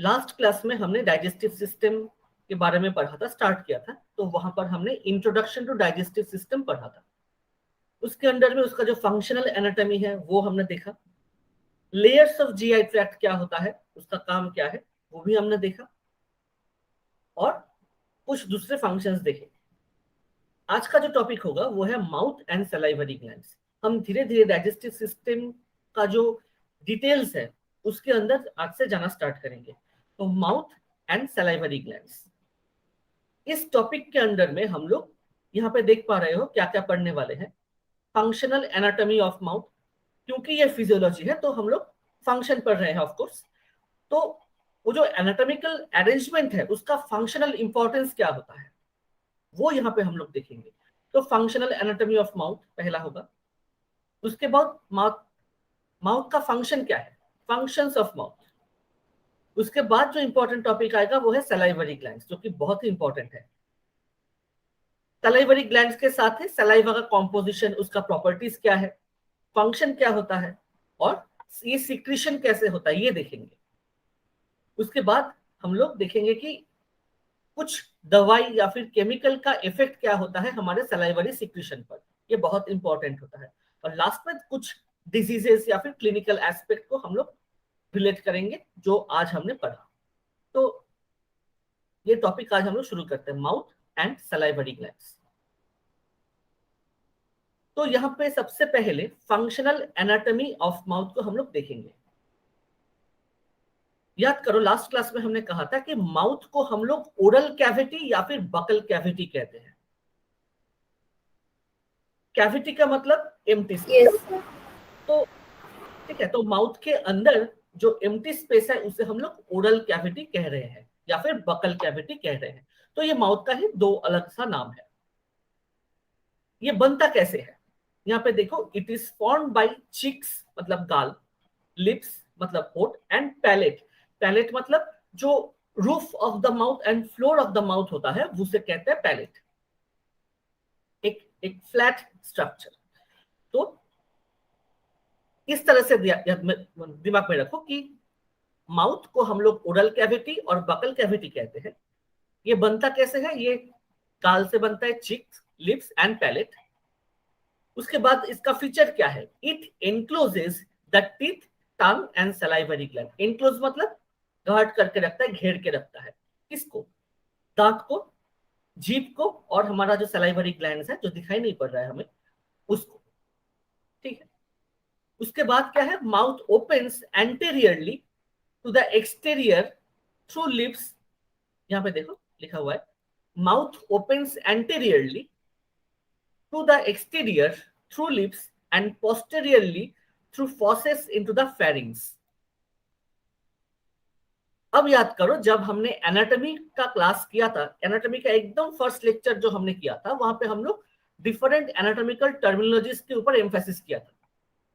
Last class में हमने digestive system के बारे में पढ़ा था, स्टार्ट किया था, तो वहां पर हमने इंट्रोडक्शन टू डाइजेस्टिव सिस्टम पढ़ा था। उसके अंडर में उसका जो फंक्शनल एनाटॉमी है वो हमने देखा। लेयर्स ऑफ जीआई ट्रैक्ट क्या होता है, उसका काम क्या है, वो भी हमने देखा, और कुछ दूसरे फंक्शंस देखे। आज का जो टॉपिक होगा वो है माउथ एंड सलाइवरी ग्लैंड्स। हम धीरे धीरे डाइजेस्टिव सिस्टम का जो डिटेल्स है उसके अंदर आज से जाना स्टार्ट करेंगे। तो माउथ एंड सलाइवरी ग्लैंड्स, इस टॉपिक के अंडर में हम लोग यहाँ पे देख पा रहे हो क्या क्या पढ़ने वाले हैं। फंक्शनल एनाटॉमी ऑफ माउथ, क्योंकि ये फिजियोलॉजी है तो हम लोग फंक्शन पढ़ रहे हैं ऑफ कोर्स। तो वो जो एनाटॉमिकल अरेंजमेंट है उसका फंक्शनल इंपॉर्टेंस क्या होता है वो यहाँ पे हम लोग देखेंगे। तो फंक्शनल एनाटॉमी ऑफ माउथ पहला होगा। उसके बाद माउथ, माउथ का फंक्शन क्या है, फंक्शंस ऑफ माउथ। उसके बाद जो इंपॉर्टेंट टॉपिक आएगा वो है सलाइवरी ग्लैंड्स, जो कि बहुत ही इंपॉर्टेंट है। सलाइवरी ग्लैंड्स के साथ है सलाइवा का कॉम्पोजिशन, उसका प्रॉपर्टीज क्या है, फंक्शन क्या होता है, और ये सिक्रीशन कैसे होता है ये देखेंगे। उसके बाद हम लोग देखेंगे कि कुछ दवाई या फिर केमिकल का इफेक्ट क्या होता है हमारे सलाइवरी सिक्रीशन पर, ये बहुत इंपॉर्टेंट होता है। और लास्ट में कुछ डिजीजेस या फिर क्लिनिकल एस्पेक्ट को हम लोग रिलेट करेंगे जो आज हमने पढ़ा। तो ये टॉपिक आज हम लोग शुरू करते हैं, माउथ एंड सलाइवरी ग्लैंड्स। तो यहाँ पे सबसे पहले फंक्शनल एनाटॉमी ऑफ माउथ को हम लोग देखेंगे। याद करो लास्ट क्लास में हमने कहा था कि माउथ को हम लोग ओरल कैविटी या फिर बकल कैविटी कहते हैं। कैविटी का मतलब एम्प्टी स्पेस। Yes. तो ठीक है, तो माउथ के अंदर जो एम्प्टी स्पेस है उसे हम लोग ओरल कैविटी कह रहे हैं या फिर बकल कैविटी कह रहे हैं। तो ये माउथ का ही दो अलग सा नाम है। ये बनता कैसे है, यहाँ पे देखो, it is form by cheeks मतलब गाल, लिप्स मतलब होठ, एंड पैलेट। पैलेट मतलब जो roof of the mouth and floor of the mouth होता है उसे कहते हैं पैलेट, एक एक फ्लैट स्ट्रक्चर। तो इस तरह से दिमाग में रखो कि माउथ को हम लोग ओरल कैविटी और बकल कैविटी कहते हैं। ये बनता कैसे है, ये गाल से बनता है, चिक्स, लिप्स एंड पैलेट। उसके बाद इसका फीचर क्या है, it encloses the teeth, tongue and salivary gland. Enclose मतलब गार्ड करके रखता है, घेर के रखता है, किसको, दांत को, जीभ को, और हमारा जो सलाइवरी ग्लैंड है जो दिखाई नहीं पड़ रहा है हमें उसको। ठीक है, उसके बाद क्या है, mouth opens anteriorly to the exterior through lips. यहाँ पे देखो लिखा हुआ है, mouth opens anteriorly to the exterior through lips and posteriorly through fauces into the pharynx. अब याद करो जब हमने एनाटॉमी का क्लास किया था, एनाटॉमी का एकदम फर्स्ट लेक्चर जो हमने किया था वहां पे हम लोग डिफरेंट एनाटॉमिकल टर्मिनोलॉजीज के ऊपर एम्फेसिस किया था,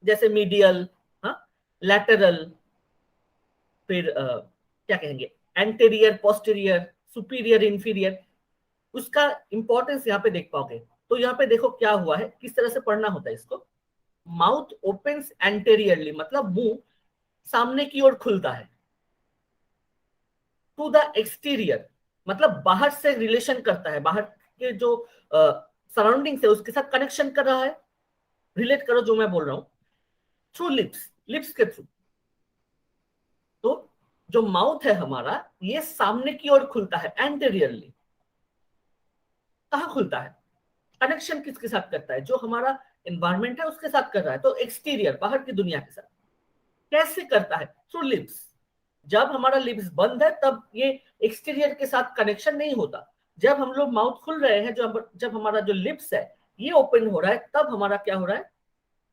जैसे मीडियल, हाँ, लैटरल, फिर क्या कहेंगे, एंटेरियर, पोस्टीरियर, सुपीरियर, इंफीरियर। उसका इंपॉर्टेंस यहाँ पे देख पाओगे। तो यहाँ पे देखो क्या हुआ है, किस तरह से पढ़ना होता है इसको। माउथ ओपन्स एंटेरियरली मतलब मुंह सामने की ओर खुलता है, टू द एक्सटीरियर मतलब बाहर से रिलेशन करता है, बाहर के जो सराउंडिंग है उसके साथ कनेक्शन कर रहा है। रिलेट करो जो मैं बोल रहा हूं, थ्रू लिप्स, लिप्स के थ्रू। तो जो माउथ है हमारा ये सामने की ओर खुलता है एंटेरियरली। कहाँ खुलता है, कनेक्शन किसके साथ करता है, जो हमारा एनवायरमेंट है उसके साथ कर रहा है, तो एक्सटीरियर बाहर की दुनिया के साथ। कैसे करता है, थ्रू लिप्स। जब हमारा लिप्स बंद है तब ये एक्सटीरियर के साथ कनेक्शन नहीं होता। जब हम लोग माउथ खुल रहे हैं, जब हमारा जो लिप्स है ये ओपन हो रहा है, तब हमारा क्या हो रहा है,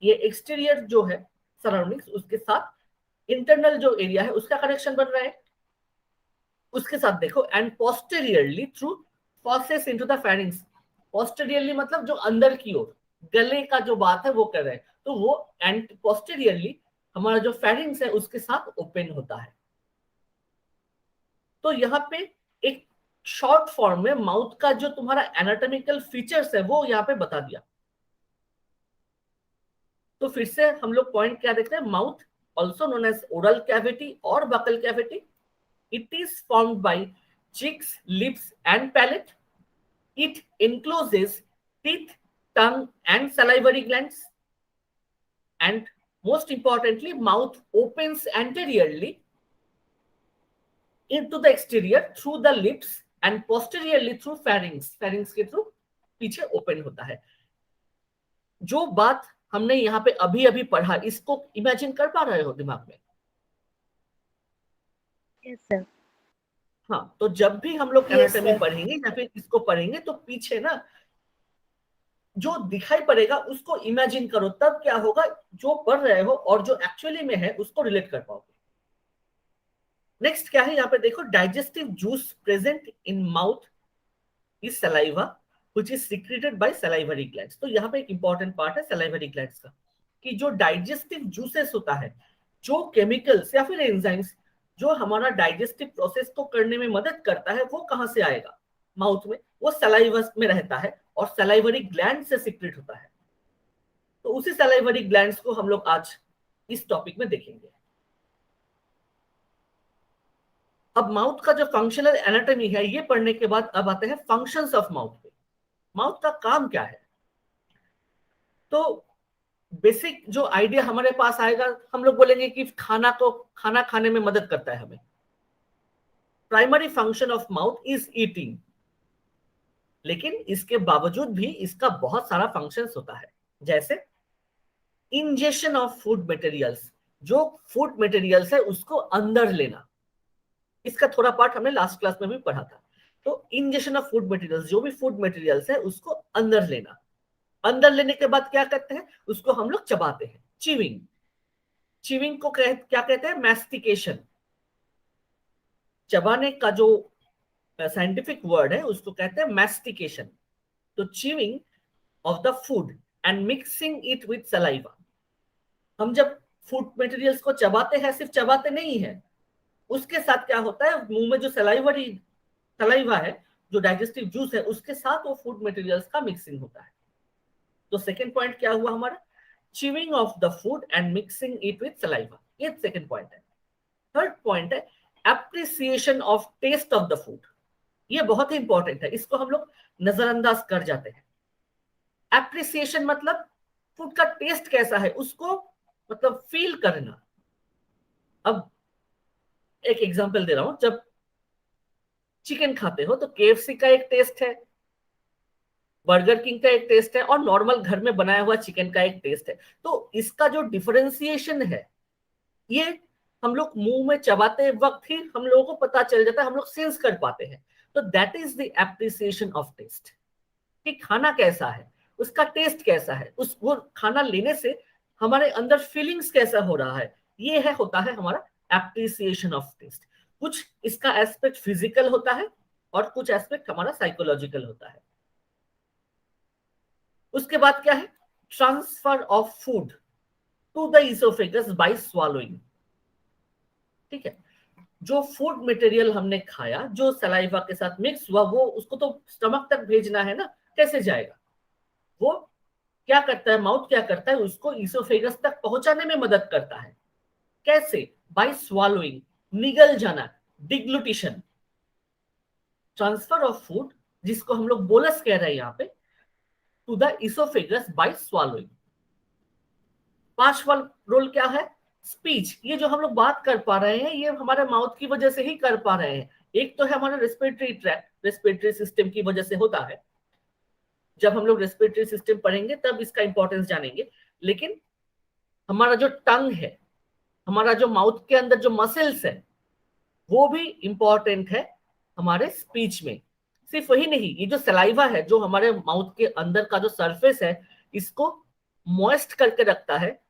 ये एक्सटीरियर जो है सराउंडिंग्स उसके साथ इंटरनल जो एरिया है उसका कनेक्शन बन रहा है। उसके साथ देखो, and posteriorly through fauces into the pharynx. Posteriorly मतलब जो अंदर की ओर, गले का जो बात है वो कर रहे हैं, तो वो एंड पोस्टेरियरली हमारा जो फेरिंग्स है उसके साथ ओपन होता है। तो यहाँ पे एक शॉर्ट फॉर्म में माउथ का जो तुम्हारा एनाटॉमिकल फीचर्स है वो यहाँ पे बता दिया। तो फिर से हम लोग पॉइंट क्या देखते हैं, mouth also known as oral cavity और buccal cavity. It is formed by cheeks, lips, and palate. It encloses teeth, tongue, and salivary glands. And most importantly, mouth opens anteriorly into the exterior through the lips and posteriorly through pharynx. Pharynx के through पीछे open होता है. जो बात हमने यहाँ पे अभी अभी पढ़ा, इसको इमेजिन कर पा रहे हो दिमाग में? Yes sir. हाँ, तो जब भी हम लोग Yes, एनाटॉमी sir. पढ़ेंगे या फिर इसको पढ़ेंगे तो पीछे ना जो दिखाई पड़ेगा उसको इमेजिन करो, तब क्या होगा, जो पढ़ रहे हो और जो एक्चुअली में है उसको रिलेट कर पाओगे. नेक्स्ट क्या है यहाँ पे देखो, digestive juice present in mouth is saliva which is secreted by salivary glands. तो यहाँ पे एक इंपॉर्टेंट पार्ट है सलाइवरी ग्लैंड्स का, कि जो डाइजेस्टिव जूसेस होता है, जो केमिकल्स या फिर एंजाइम्स जो हमारा डाइजेस्टिव प्रोसेस को करने में मदद करता है, वो कहां से आएगा, माउथ में. वो सलाइवा में रहता है और सलाइवरी ग्लैंड से सीक्रेट होता है. तो उसी सलाइवरी ग्लैंड्स को हम लोग आज इस टॉपिक में देखेंगे. अब माउथ का जो फंक्शनल एनाटॉमी है ये पढ़ने के बाद अब आते हैं फंक्शंस ऑफ माउथ पे. माउथ का काम क्या है? तो बेसिक जो आइडिया हमारे पास आएगा, हम लोग बोलेंगे कि खाना खाने में मदद करता है हमें. Primary function of mouth is eating. लेकिन इसके बावजूद भी इसका बहुत सारा फंक्शंस होता है, जैसे इंजेशन ऑफ फूड मटेरियल्स. जो फूड मटेरियल्स है उसको अंदर लेना, इसका थोड़ा पार्ट हमने लास्ट क्लास में भी पढ़ा था. तो इंजेशन ऑफ फूड मटेरियल्स, जो भी फूड मटेरियल्स है उसको अंदर लेना. अंदर लेने के बाद क्या करते हैं, उसको हम लोग चबाते हैं. चीविंग. चीविंग को क्या कहते हैं, मैस्टिकेशन. चबाने का जो साइंटिफिक वर्ड है उसको कहते हैं मैस्टिकेशन. तो chewing of the food and mixing it with saliva. हम जब फूड मटेरियल्स को चबाते हैं, सिर्फ चबाते नहीं है, उसके साथ क्या होता है, मुंह में जो सलाइवा है, जो डाइजेस्टिव जूस है, उसके साथ वो फूड मटेरियल्स का मिक्सिंग होता है. तो सेकंड पॉइंट क्या हुआ हमारा, chewing of the food and mixing it with saliva. ये सेकंड पॉइंट है. थर्ड पॉइंट है appreciation of taste of the food. ये बहुत ही इंपॉर्टेंट है, इसको हम लोग नजरअंदाज कर जाते हैं. एप्रिसिएशन मतलब फूड का टेस्ट कैसा है उसको मतलब फील करना. अब एक एग्जांपल दे रहा हूं, जब चिकन खाते हो तो केएफसी का एक टेस्ट है, बर्गर किंग का एक टेस्ट है, और नॉर्मल घर में बनाया हुआ चिकन का एक टेस्ट है. तो इसका जो डिफरेंशिएशन है ये हम लोग मुंह में चबाते वक्त ही हम लोगों को पता चल जाता है, हम लोग सेंस कर पाते हैं. तो that is the appreciation of taste, कि खाना कैसा है, उसका टेस्ट कैसा है, उस वो खाना लेने से हमारे अंदर फीलिंग्स कैसा हो रहा है, ये है होता है हमारा एप्रिसिएशन ऑफ टेस्ट. कुछ इसका एस्पेक्ट फिजिकल होता है और कुछ एस्पेक्ट हमारा साइकोलॉजिकल होता है. उसके बाद क्या है, transfer of food to the oesophagus by swallowing. ठीक है, जो फूड मटेरियल हमने खाया, जो सलाइवा के साथ मिक्स हुआ, वो उसको तो स्टमक तक भेजना है ना, कैसे जाएगा, वो क्या करता है, माउथ क्या करता है, उसको इसोफेगस तक पहुंचाने में मदद करता है. कैसे, बाय स्वॉलोइंग, निगल जाना, डिग्लूटिशन. ट्रांसफर ऑफ फूड, जिसको हम लोग बोलस कह रहे हैं यहाँ पे, to the oesophagus by swallowing. पांचवा रोल क्या है, स्पीच. ये जो हम लोग बात कर पा रहे हैं ये हमारे माउथ की वजह से ही कर पा रहे हैं. एक तो है हमारा रेस्पिरेटरी ट्रैक्ट, रेस्पिरेटरी सिस्टम की वजह से होता है. जब हम लोग रेस्पिरेटरी सिस्टम पढ़ेंगे तब इसका इंपॉर्टेंस जानेंगे. लेकिन हमारा जो टंग है, हमारा जो माउथ के अंदर जो मसल्स है, वो भी इंपॉर्टेंट है हमारे स्पीच में. सिर्फ वही नहीं, ये जो सलाइवा है जो हमारे माउथ के अंदर का जो सरफेस है इसको मॉइस्ट करके रखता है,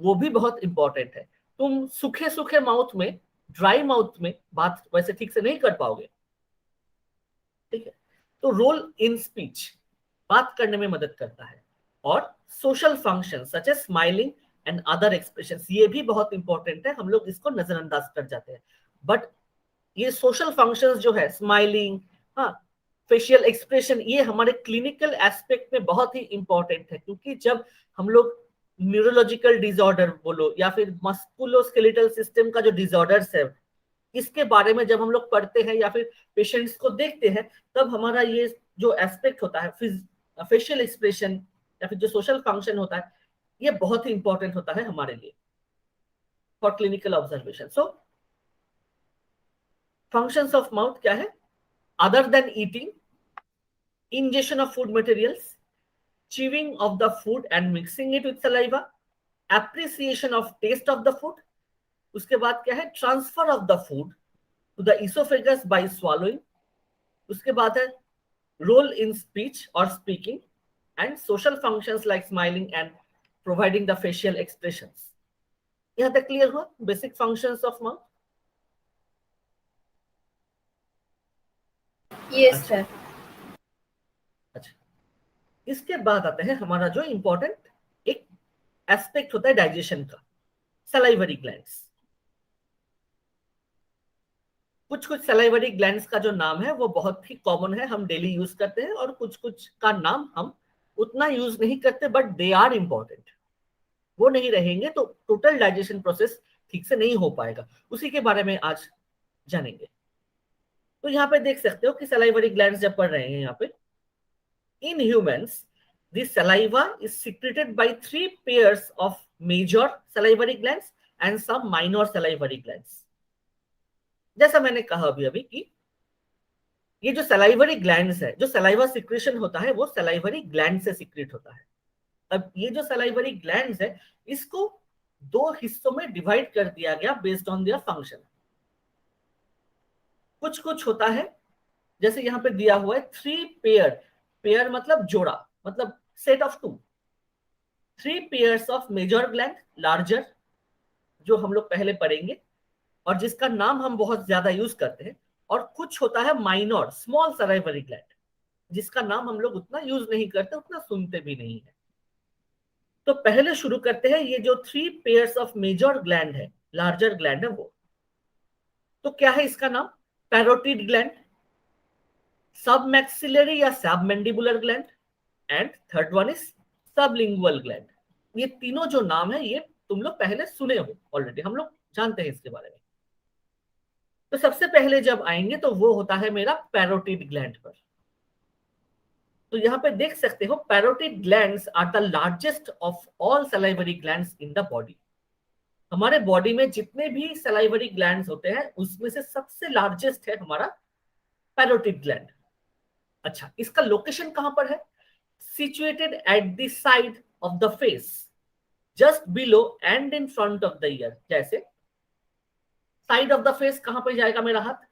वो भी बहुत इंपॉर्टेंट है. तुम सूखे सूखे माउथ में, ड्राई माउथ में बात वैसे ठीक से नहीं कर पाओगे. ठीक है, तो रोल इन स्पीच, बात करने में मदद करता है. और social function such as smiling and other expressions, ये भी बहुत इंपॉर्टेंट है, हम लोग इसको नजरअंदाज कर जाते हैं. बट ये सोशल फंक्शंस जो है, स्माइलिंग, हाँ, फेशियल एक्सप्रेशन, ये हमारे क्लिनिकल एस्पेक्ट में बहुत ही इंपॉर्टेंट है. क्योंकि जब हम लोग न्यूरोलॉजिकल डिसऑर्डर बोलो या फिर मस्कुलोस्केलेटल सिस्टम का जो डिसऑर्डर्स है, इसके बारे में जब हम लोग पढ़ते हैं या फिर पेशेंट्स को देखते हैं, तब हमारा ये जो एस्पेक्ट होता है फेशियल एक्सप्रेशन या फिर जो सोशल फंक्शन होता है, ये बहुत ही इंपॉर्टेंट होता है हमारे लिए for clinical observation. So functions of mouth क्या है? Other than eating, ingestion of food materials, chewing of the food and mixing it with saliva, appreciation of taste of the food, उसके बाद क्या है? Transfer of the food to the oesophagus by स्वallowing, उसके बाद है रोल इन स्पीच और speaking, and social functions like smiling and providing the facial expressions. यहां तक क्लियर हुआ basic functions of mouth? Yes sir. अच्छा, इसके बाद आते हैं हमारा जो इंपॉर्टेंट एक एस्पेक्ट होता है डाइजेशन का, सलाइवरी ग्लैंड्स। कुछ कुछ सलाइवरी ग्लैंड्स का जो नाम है वो बहुत ही कॉमन है, हम डेली यूज करते हैं, और कुछ कुछ का नाम हम उतना यूज नहीं करते, बट दे आर इंपॉर्टेंट। वो नहीं रहेंगे तो टोटल डाइजेशन प्रोसेस ठीक से नहीं हो पाएगा, उसी के बारे में आज जानेंगे। तो यहाँ पे देख सकते हो कि सलाइवरी ग्लैंड्स जब पढ़ रहे हैं यहाँ पे, in humans the saliva is secreted by 3 pairs of major salivary glands and some minor salivary glands। जैसा मैंने कहा अभी अभी कि ये जो सलाइवरी ग्लैंड्स है, जो सलाइवा सिक्रेशन होता है वो सलाइवरी ग्लैंड से सिक्रेट होता है। अब ये जो सलाइवरी ग्लैंड्स है, इसको 2 हिस्सों में डिवाइड कर दिया गया बेस्ड ऑन देयर फंक्शन। कुछ कुछ होता है, जैसे यहाँ पे दिया हुआ है 3 पेयर, पेयर मतलब जोड़ा, मतलब set of 2, 3 pairs of major gland larger, जो हम लोग पहले पढ़ेंगे और जिसका नाम हम बहुत ज्यादा यूज करते हैं, और कुछ होता है माइनर स्मॉल सलाइवरी ग्लैंड, जिसका नाम हम लोग उतना यूज नहीं करते, उतना सुनते भी नहीं है। तो पहले शुरू करते हैं, ये जो 3 पेयर्स ऑफ मेजर ग्लैंड है, लार्जर ग्लैंड है वो, तो क्या है इसका नाम? पैरोटिड ग्लैंड, सब मैक्सिलरी या सब mandibular gland, and third one is sublingual gland. ये तीनों जो नाम है ये तुम लोग पहले सुने हो ऑलरेडी, हम लोग जानते हैं इसके बारे में। तो सबसे पहले जब आएंगे तो वो होता है मेरा पैरोटिड ग्लैंड पर। तो यहाँ पे देख सकते हो parotid glands are the largest of all salivary glands in the body. हमारे बॉडी में जितने भी सलाइवरी ग्लैंड्स होते हैं उसमें से सबसे लार्जेस्ट है हमारा पैरोटिड ग्लैंड। अच्छा, इसका लोकेशन कहां पर है? situated at the side of the face, just below and in front of the ear। जैसे साइड ऑफ द फेस कहां पर जाएगा मेरा हाथ?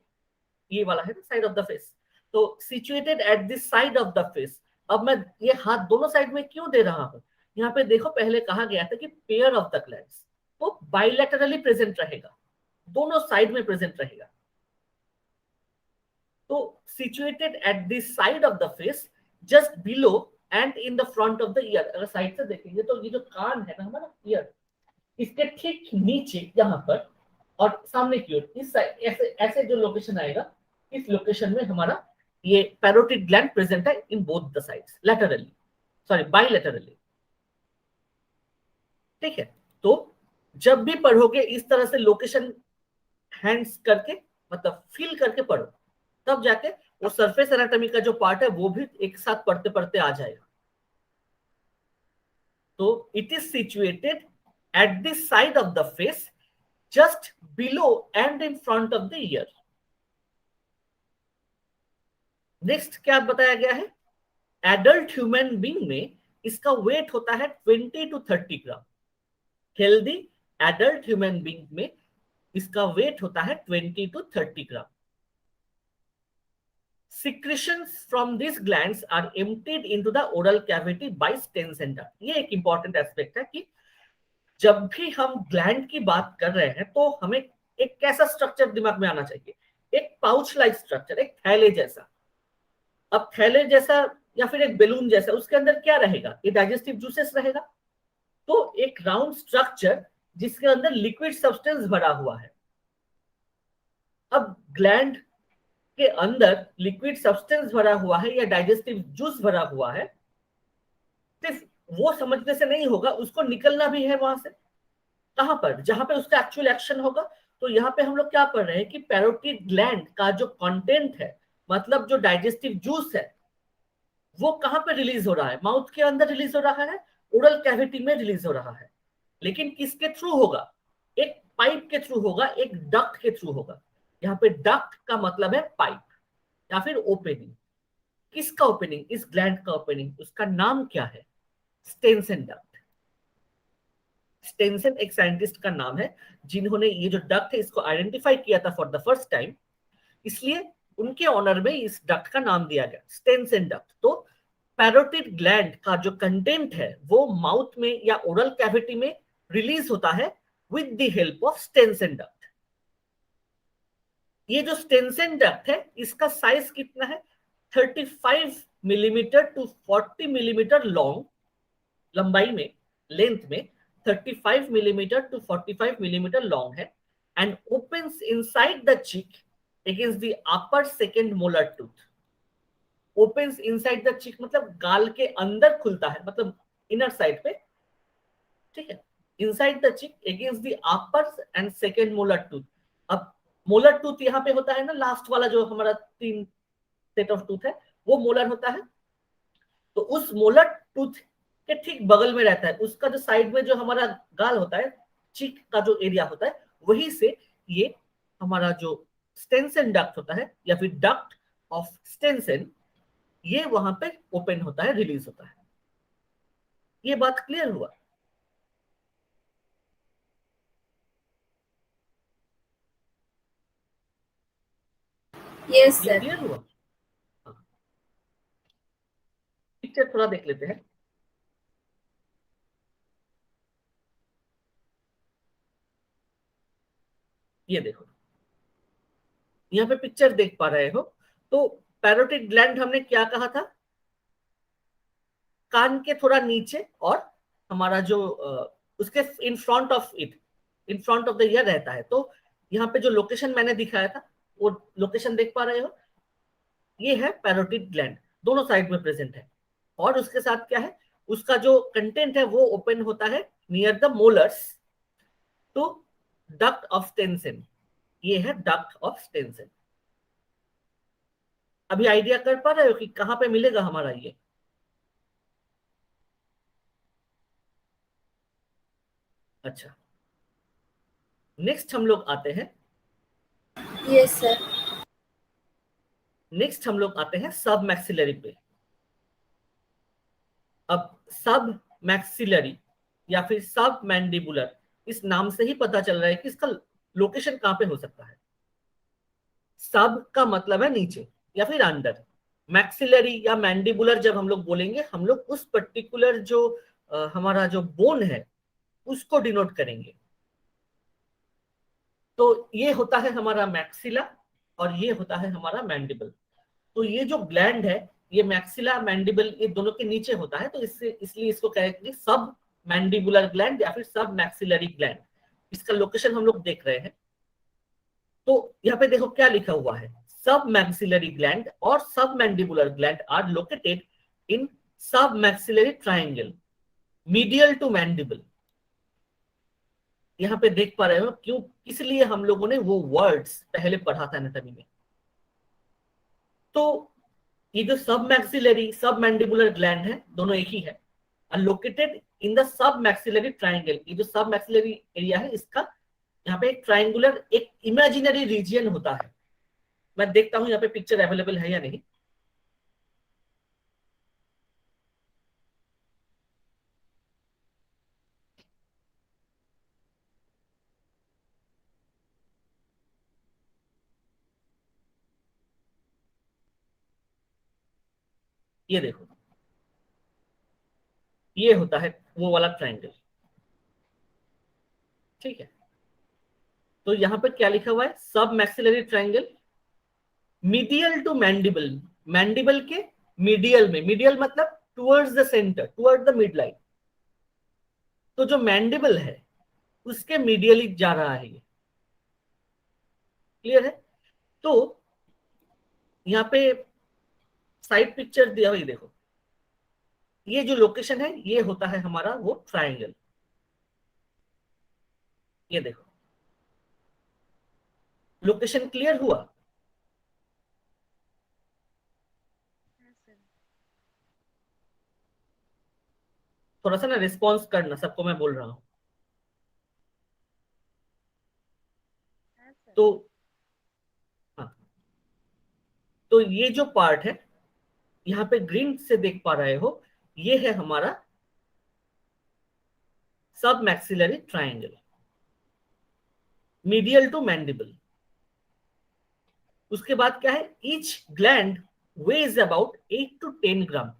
ये वाला है ना साइड ऑफ द फेस, तो situated at the side of the face। अब मैं ये हाथ दोनों साइड में क्यों दे रहा हूं? यहाँ पे देखो पहले कहा गया था कि पेयर ऑफ द ग्लैंड्स, वो बाइलेटरली प्रेजेंट रहेगा, दोनों साइड में प्रेजेंट रहेगा। तो situated at the side of the face, just below and in the front of the year. अगर साइड से देखेंगे तो ये जो कान है ना हमारा ईयर, इसके ठीक नीचे यहाँ पर और सामने की ओर इस साइड ऐसे ऐसे जो लोकेशन आएगा, इस लोकेशन में हमारा ये पैरोटिड ग्लैंड प्रेजेंट है in both the sides, laterally, sorry bilaterally. ठीक है, तो जब भी पढ़ोगे इस तरह से लोकेशन हैंड्स करके, मतलब फील करके पढ़ो, तब जाके वो सरफेस एनाटॉमी का जो पार्ट है वो भी एक साथ पढ़ते पढ़ते आ जाएगा। तो it is situated at the side of the face, just below and in front of the year. Next क्या बताया गया है? एडल्ट ह्यूमन बीइंग में इसका वेट होता है 20 to 30 gram. Healthy adult human being में इसका वेट होता है 20 to 30 gram. Secretions from these glands are emptied into the oral cavity by stents and duct। ये एक इंपॉर्टेंट एस्पेक्ट है कि जब भी हम ग्लैंड की बात कर रहे हैं तो हमें एक कैसा स्ट्रक्चर दिमाग में आना चाहिए? एक पाउच लाइक स्ट्रक्चर, एक थैले जैसा। अब थैले जैसा या फिर एक बैलून जैसा, उसके अंदर क्या रहेगा? ये डाइजेस्टिव जूसेस रहेगा। तो एक राउंड स्ट्रक्चर जिसके अंदर लिक्विड सब्सटेंस भरा हुआ है। अब ग्लैंड के अंदर लिक्विड सब्सटेंस भरा हुआ है या डाइजेस्टिव जूस भरा हुआ है, सिर्फ वो समझने से नहीं होगा, उसको निकलना भी है वहां से। कहां पर? जहां पे उसका एक्चुअल एक्शन होगा तो यहाँ पे हम लोग क्या पढ़ रहे हैं कि पैरोटिड ग्लैंड का जो कंटेंट है, मतलब जो डाइजेस्टिव जूस है, वो कहाँ पे रिलीज हो रहा है? माउथ के अंदर रिलीज हो रहा है, ओरल कैविटी में रिलीज हो रहा है। लेकिन किसके थ्रू होगा? एक पाइप के थ्रू होगा, एक डक्ट के थ्रू होगा। यहाँ पे डक्ट का मतलब है पाइप या फिर ओपनिंग। किसका ओपनिंग? इस ग्लैंड का ओपनिंग। उसका नाम क्या है? Stenson duct. स्टेनसन एक साइंटिस्ट का नाम है जिन्होंने ये जो डक्ट है इसको आइडेंटिफाई किया था फॉर द फर्स्ट टाइम, इसलिए उनके ऑनर में इस डक्ट का नाम दिया गया, स्टेनसन डक्ट। तो पैरोटिड ग्लैंड का जो कंटेंट है वो माउथ में या ओरल कैविटी में रिलीज होता है with the help of Stensen duct. ये जो स्टेनसन डक्ट है इसका साइज कितना है? 35 मिलीमीटर टू 40 मिलीमीटर लॉन्ग, लंबाई में, लेंथ में 35 मिलीमीटर टू 45 मिलीमीटर लॉन्ग है, एंड ओपन्स इनसाइड द चिक against the upper second molar tooth. Opens inside the चिक मतलब गाल के अंदर खुलता है, मतलब इनर साइड पे, ठीक है, इनसाइड द चिक against the upper and second molar tooth. अब मोलर टूथ यहाँ पे होता है ना, लास्ट वाला जो हमारा 3 सेट ऑफ टूथ है वो मोलर होता है। तो उस मोलर टूथ के ठीक बगल में रहता है, उसका जो साइड में जो हमारा गाल होता है, चीक का जो एरिया होता है, वहीं से ये हमारा जो स्टेनसन डक्ट होता है या फिर डक्ट ऑफ स्टेनसन, ये वहां पे ओपन होता है, रिलीज होता है। ये बात क्लियर हुआ? यस ये सर। क्लियर हुआ? हाँ। पिक्चर थोड़ा देख लेते हैं। ये देखो, यहाँ पे पिक्चर देख पा रहे हो? तो पैरोटिड ग्लैंड हमने क्या कहा था? कान के थोड़ा नीचे, और हमारा जो उसके in front of it, in front of the year रहता है। तो यहाँ पे जो लोकेशन मैंने दिखाया था वो लोकेशन देख पा रहे हो? ये है पैरोटिड ग्लैंड, दोनों साइड में प्रेजेंट है। और उसके साथ क्या है? उसका जो कंटेंट है वो ओपन होता है near the molars to duct of Stensen. ये है डक्ट ऑफ स्टेनसन। अभी आइडिया कर पा रहे हो कि कहाँ पे मिलेगा हमारा ये? अच्छा, नेक्स्ट हम लोग आते हैं, यस सर। नेक्स्ट हम लोग आते हैं सब मैक्सिलरी पे। अब सब मैक्सिलरी या फिर सब मैंडिबुलर, इस नाम से ही पता चल रहा है कि इसका लोकेशन कहाँ पे हो सकता है। सब का मतलब है नीचे या फिर अंदर। मैक्सिलरी या मैंडिबुलर जब हम लोग बोलेंगे, हम लोग उस पर्टिकुलर जो हमारा जो बोन है उसको डिनोट करेंगे। तो ये होता है हमारा मैक्सिला और ये होता है हमारा मैंडिबल। तो ये जो ग्लैंड है, ये मैक्सिला मैंडिबल ये दोनों के नीचे होता है, तो इससे इसलिए इसको कहेंगे सब मैंडिबुलर ग्लैंड या फिर सब मैक्सिलरी ग्लैंड। इसका लोकेशन हम लोग देख रहे हैं। तो यहाँ पे देखो क्या लिखा हुआ है, सब मैक्सिलरी ग्लैंड और submandibular gland are located in submaxillary triangle medial to mandible. यहाँ पे देख पा रहे हो क्यों, इसलिए हम लोगों ने वो वर्ड्स पहले पढ़ा था एनाटॉमी में। तो ये जो सब मैक्सिलरी सब मैंडिबुलर ग्लैंड है, दोनों एक ही है, located in the sub maxillary triangle. ये जो सब मैक्सिलरी एरिया है इसका यहाँ पे एक ट्राइंगुलर एक इमेजिनरी रीजियन होता है। मैं देखता हूँ यहाँ पे पिक्चर अवेलेबल है या नहीं। ये देखो, ये होता है वो वाला ट्राइंगल, ठीक है। तो यहाँ पे क्या लिखा हुआ है? Submaxillary triangle medial to mandible. Mandible के मीडियल में, मीडियल मतलब towards the center, toward the mid line. तो जो मैंडिबल है उसके मीडियली जा रहा है ये, क्लियर है? तो यहाँ पे साइड पिक्चर दिया हुई देखो, ये जो लोकेशन है ये होता है हमारा वो ट्राइंगल। ये देखो, लोकेशन क्लियर हुआ? थोड़ा सा ना रिस्पॉन्स करना, सबको मैं बोल रहा हूँ। तो हाँ, तो ये जो पार्ट है यहाँ पे ग्रीन से देख पा रहे हो, ये है हमारा submaxillary triangle, medial to mandible. उसके बाद क्या है, each gland weighs about 8 to 10 gram.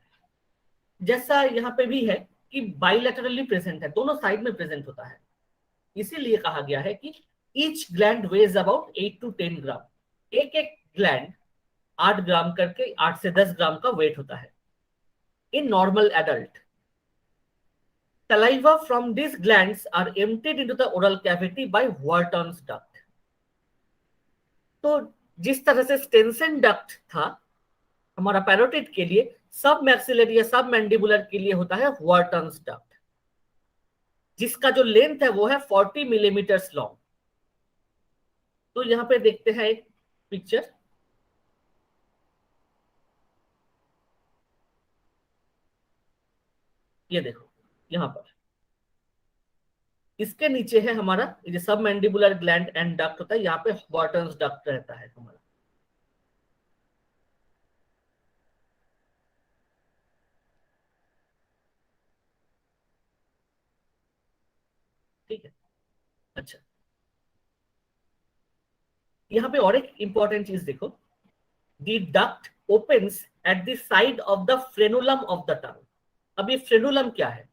जैसा यहाँ पे भी है कि बाइलेटरली प्रेजेंट है, दोनों साइड में प्रेजेंट होता है, इसीलिए कहा गया है कि each gland weighs about 8 to 10 ग्राम। एक एक ग्लैंड 8 ग्राम करके, 8 से 10 ग्राम का वेट होता है in normal adult. Saliva from these glands are emptied into the oral cavity by Wharton's duct। तो जिस तरह से स्टेंसन डक्ट था हमारा पैरोटिड के लिए, सब मैक्सिलरी या सब मैंडिबुलर के लिए होता है Wharton's duct, जिसका जो लेंथ है वो है 40 मिलीमीटर लॉन्ग। तो यहाँ पे देखते हैं एक पिक्चर, ये देखो यहाँ पर, इसके नीचे है हमारा ये सब मैंडिबुलर ग्लैंड एंड डक्ट होता है, यहाँ पे Wharton's duct रहता है हमारा। ठीक है, अच्छा यहाँ पे और एक इंपॉर्टेंट चीज देखो, the duct opens at the side of the frenulum of the tongue. अब ये फ्रेनुलम क्या है,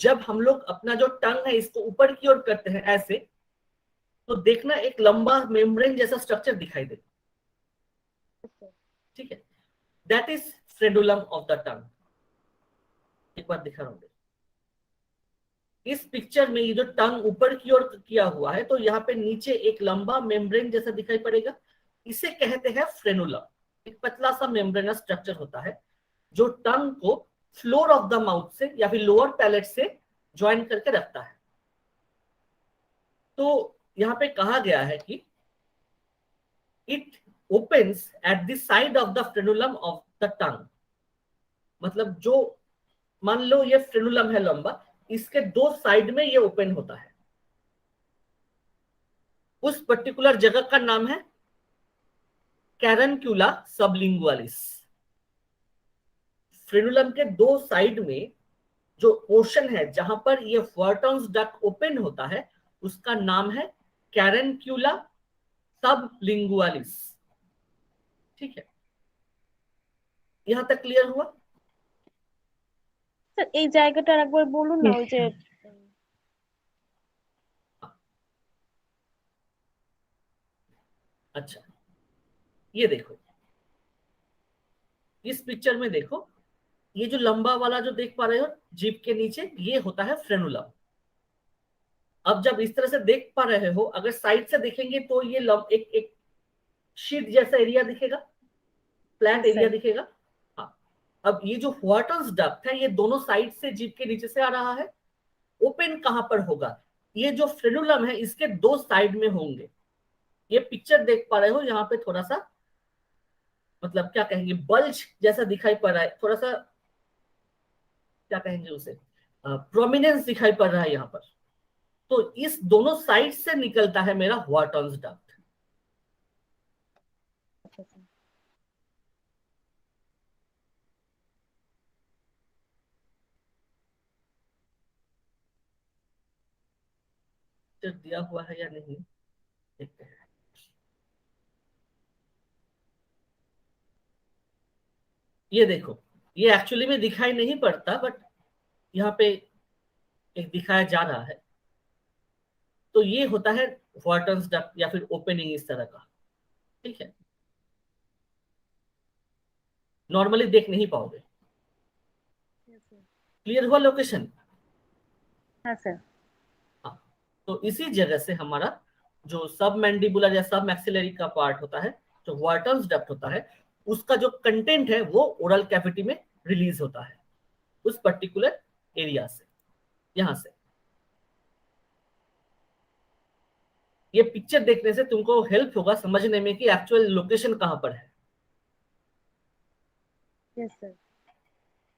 जब हम लोग अपना जो टंग है इसको ऊपर की ओर करते हैं ऐसे, तो देखना एक लंबा मेम्ब्रेन जैसा स्ट्रक्चर दिखाई दे, ठीक है, that is frenulum of the tongue. एक बार दिखा रहा हूं, इस पिक्चर में ये जो टंग ऊपर की ओर किया हुआ है, तो यहाँ पे नीचे एक लंबा मेम्ब्रेन जैसा दिखाई पड़ेगा, इसे कहते हैं फ्रेनुलम। एक पतला सा मेम्ब्रेनस स्ट्रक्चर होता है जो टंग को फ्लोर ऑफ द माउथ से या फिर लोअर पैलेट से ज्वाइन करके रखता है। तो यहाँ पे कहा गया है कि it opens at the side of the frenulum of the tongue. मतलब जो, मान लो ये फ्रेनुलम है लंबा, इसके दो साइड में ये ओपन होता है, उस पर्टिकुलर जगह का नाम है कैरनक्यूला सबलिंगुअलिस। फ्रेनुलम के दो साइड में जो पोर्शन है जहां पर ये वर्टन्स डक्ट ओपन होता है, उसका नाम है कैरनक्यूला सबलिंगुअलिस। ठीक है, यहां तक क्लियर हुआ? স্যার এই জায়গাটা একবার বলুন না, ওই যে अच्छा, ये देखो, इस पिक्चर में देखो, ये जो लंबा वाला जो देख पा रहे हो जीभ के नीचे, ये होता है फ्रेनुलम। अब जब इस तरह से देख पा रहे हो, अगर साइड से देखेंगे तो ये एक एक शीट जैसा एरिया दिखेगा, फ्लैट एरिया दिखेगा। हाँ, अब ये जो व्हार्टन्स डक्ट है ये दोनों साइड से जीभ के नीचे से आ रहा है, ओपन कहां पर होगा, ये जो फ्रेनुलम है इसके दो साइड में होंगे। ये पिक्चर देख पा रहे हो, यहाँ पे थोड़ा सा, मतलब क्या कहेंगे, बल्ज जैसा दिखाई पड़ रहा है, थोड़ा सा क्या कहेंगे उसे, प्रोमिनेंस दिखाई पड़ रहा है यहाँ पर। तो इस दोनों साइड से निकलता है मेरा व्हार्टन्स डक्ट। दिया हुआ है या नहीं देखते हैं। ये देखो, ये एक्चुअली में दिखाई नहीं पड़ता, बट यहाँ पे एक दिखाया जा रहा है। तो ये होता है व्हार्टन्स डक्ट या फिर ओपनिंग इस तरह का। ठीक है, नॉर्मली देख नहीं पाओगे। क्लियर हुआ लोकेशन? हाँ सर। हाँ, तो इसी जगह से हमारा जो सब मैंडिबुलर या सब मैक्सिलरी का पार्ट होता है, जो व्हार्टन्स डक्ट होता है, उसका जो कंटेंट है वो ओरल कैविटी में रिलीज होता है, उस पर्टिकुलर एरिया से, यहां से। ये पिक्चर देखने से तुमको हेल्प होगा समझने में कि एक्चुअल लोकेशन कहां पर है। Yes sir.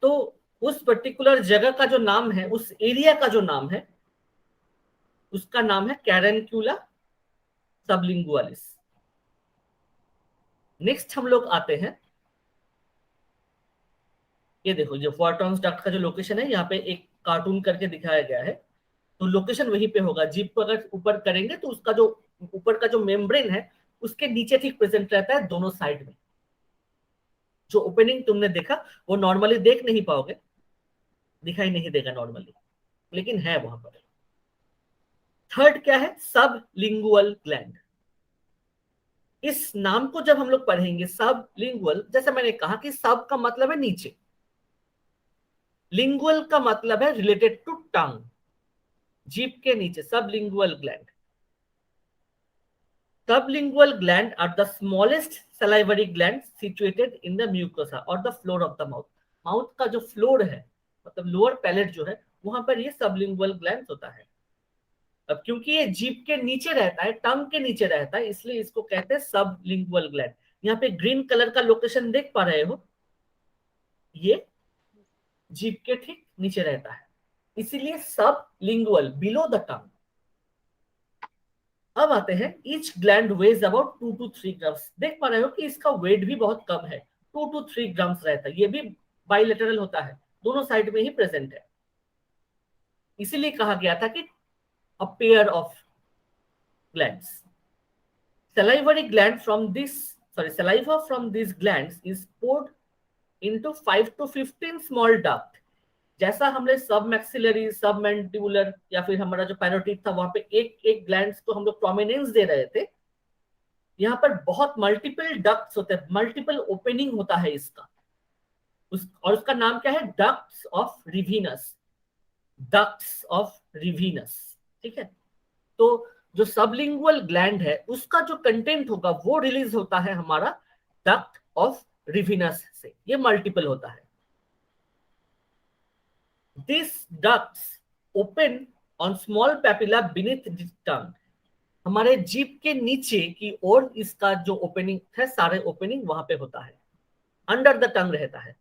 तो उस पर्टिकुलर जगह का जो नाम है, उस एरिया का जो नाम है, उसका नाम है कैरेंक्यूला सबलिंगुअलिस। नेक्स्ट हम लोग आते हैं, ये देखो जो फॉर्टॉन्स डक्ट का जो लोकेशन है, यहाँ पे एक कार्टून करके दिखाया गया है, तो लोकेशन वहीं पे होगा। जीप को अगर ऊपर करेंगे तो उसका जो ऊपर का जो मेम्ब्रेन है उसके नीचे ठीक प्रेजेंट रहता है दोनों साइड में। जो ओपनिंग तुमने देखा वो नॉर्मली देख नहीं पाओगे, दिखाई नहीं देगा नॉर्मली, लेकिन है वहां पर। थर्ड क्या है? सब लिंगुअल ग्लैंड। इस नाम को जब हम लोग पढ़ेंगे सब लिंगुअल, जैसे मैंने कहा कि सब का मतलब है नीचे, लिंगुअल का मतलब है रिलेटेड टू टंग, जीभ के नीचे सब lingual gland. Sublingual gland are the smallest salivary glands situated in the mucosa or the floor of the mouth. Mouth का जो फ्लोर है, मतलब लोअर पैलेट जो है, वहां पर ये सबलिंगुअल ग्लैंड होता है। अब क्योंकि ये जीभ के नीचे रहता है, टंग के नीचे रहता है, इसलिए इसको कहते हैं सबलिंगुअल ग्लैंड। यहाँ पे ग्रीन कलर का लोकेशन देख पा रहे हो, ये जीभ के ठीक नीचे रहता है, इसीलिए सबलिंगुअल, बिलो द टंग। अब आते हैं, each gland weighs about 2 to 3 grams. देख पा रहे हो कि इसका वेट भी बहुत कम है, 2 to 3 ग्राम्स रहता है। ये भी बाइलेटरल होता है, दोनों साइड में ही प्रेजेंट है, इसीलिए कहा गया था कि a pair of glands. salivary gland from this saliva from these glands is poured into 5 to 15 small duct। जैसा हमने सब मैक्सिलरी, सब मैंडिबुलर या फिर हमारा जो पैरोटिड था वहां पे एक एक ग्लैंड्स को हम लोग प्रोमिनेंस दे रहे थे, यहाँ पर बहुत मल्टीपल डक्ट्स होते हैं, मल्टीपल ओपनिंग होता है इसका। और उसका नाम क्या है? Ducts of Rivinus, ducts of Rivinus. ठीक है, तो जो सबलिंगुअल ग्लैंड है उसका जो कंटेंट होगा वो रिलीज होता है हमारा डक्ट ऑफ रिवीनस से, ये मल्टीपल होता है। This ducts open on small papilla beneath the tongue. हमारे जीभ के नीचे की ओर इसका जो ओपनिंग है, सारे ओपनिंग वहां पे होता है, अंडर द टंग रहता है।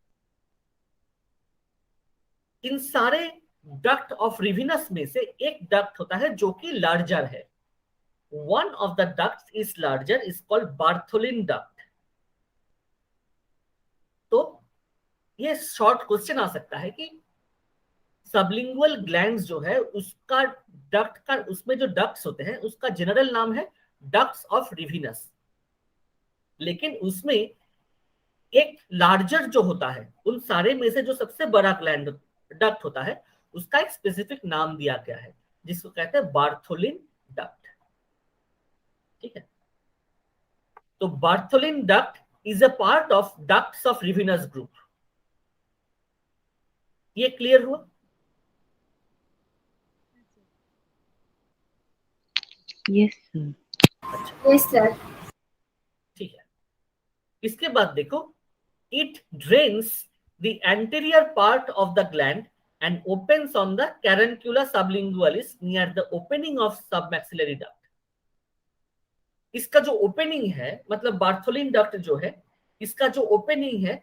इन सारे डक्ट ऑफ रिविनस में से एक डक्ट होता है जो कि लार्जर है। One of the duct is larger, is called Bartholin duct. तो ये शॉर्ट क्वेश्चन आ सकता है कि सबलिंगुअल ग्लैंड्स जो है उसका डक्ट का, उसमें जो डक्ट्स होते हैं उसका जनरल नाम है डक्ट्स ऑफ रिविनस, लेकिन उसमें एक लार्जर जो होता है, उन सारे में से जो सबसे बड़ा ग्लैंड डक्ट होता है उसका एक स्पेसिफिक नाम दिया गया है जिसको कहते हैं बार्थोलिन डक्ट। ठीक है, तो Bartholin duct is a part of ducts of Rivinus group. ये क्लियर हुआ? Yes sir. अच्छा, यस सर। ठीक है। इसके बाद देखो, it drains the anterior part of the gland and opens on the caruncula sublingualis near the opening of submaxillary duct। इसका जो ओपनिंग है, मतलब बार्थोलिन डक्ट जो है, इसका जो ओपनिंग है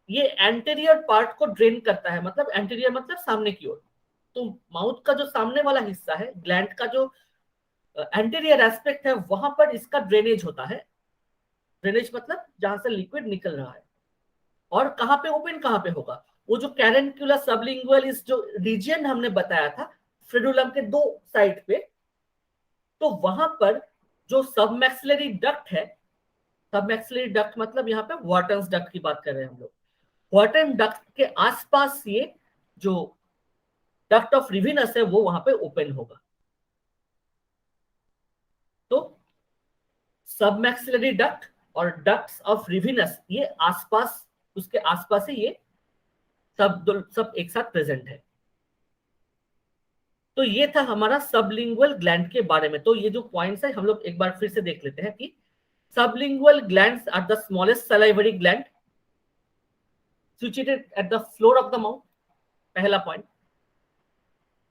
ये एंटीरियर पार्ट को ड्रेन करता है, मतलब एंटीरियर मतलब सामने की ओर। तो माउथ का जो सामने वाला हिस्सा है, ग्लैंड का जो एंटीरियर एस्पेक्ट है, वहां पर इसका ड्रेनेज होता है। ड्रेनेज मतलब जहां से लिक्विड निकल रहा है। और कहां पे ओपन, कहां पे होगा? वो जो कैरेंक्युला सबलिंगुअलिस जो रीजन हमने बताया था फ्रेडुलम के दो साइड पे, तो वहां पर जो सबमैक्सिलरी डक्ट है, सबमैक्सिलरी डक्ट मतलब यहाँ पे वाटर्स डक्ट की बात कर रहे हैं हम लोग, वाटर्न डक्ट के आसपास ये जो डक्ट ऑफ रिविनस है वो वहां पे ओपन होगा। तो सबमैक्सिलरी डक्ट और डक्ट्स ऑफ रिविनस ये आसपास, उसके आसपास ही ये सब एक साथ प्रेजेंट है। तो ये था हमारा सबलिंगुअल ग्लैंड के बारे में। तो ये जो पॉइंट्स है हम लोग एक बार फिर से देख लेते हैं कि sublingual glands are the smallest salivary gland situated at the floor of the mouth, पहला point.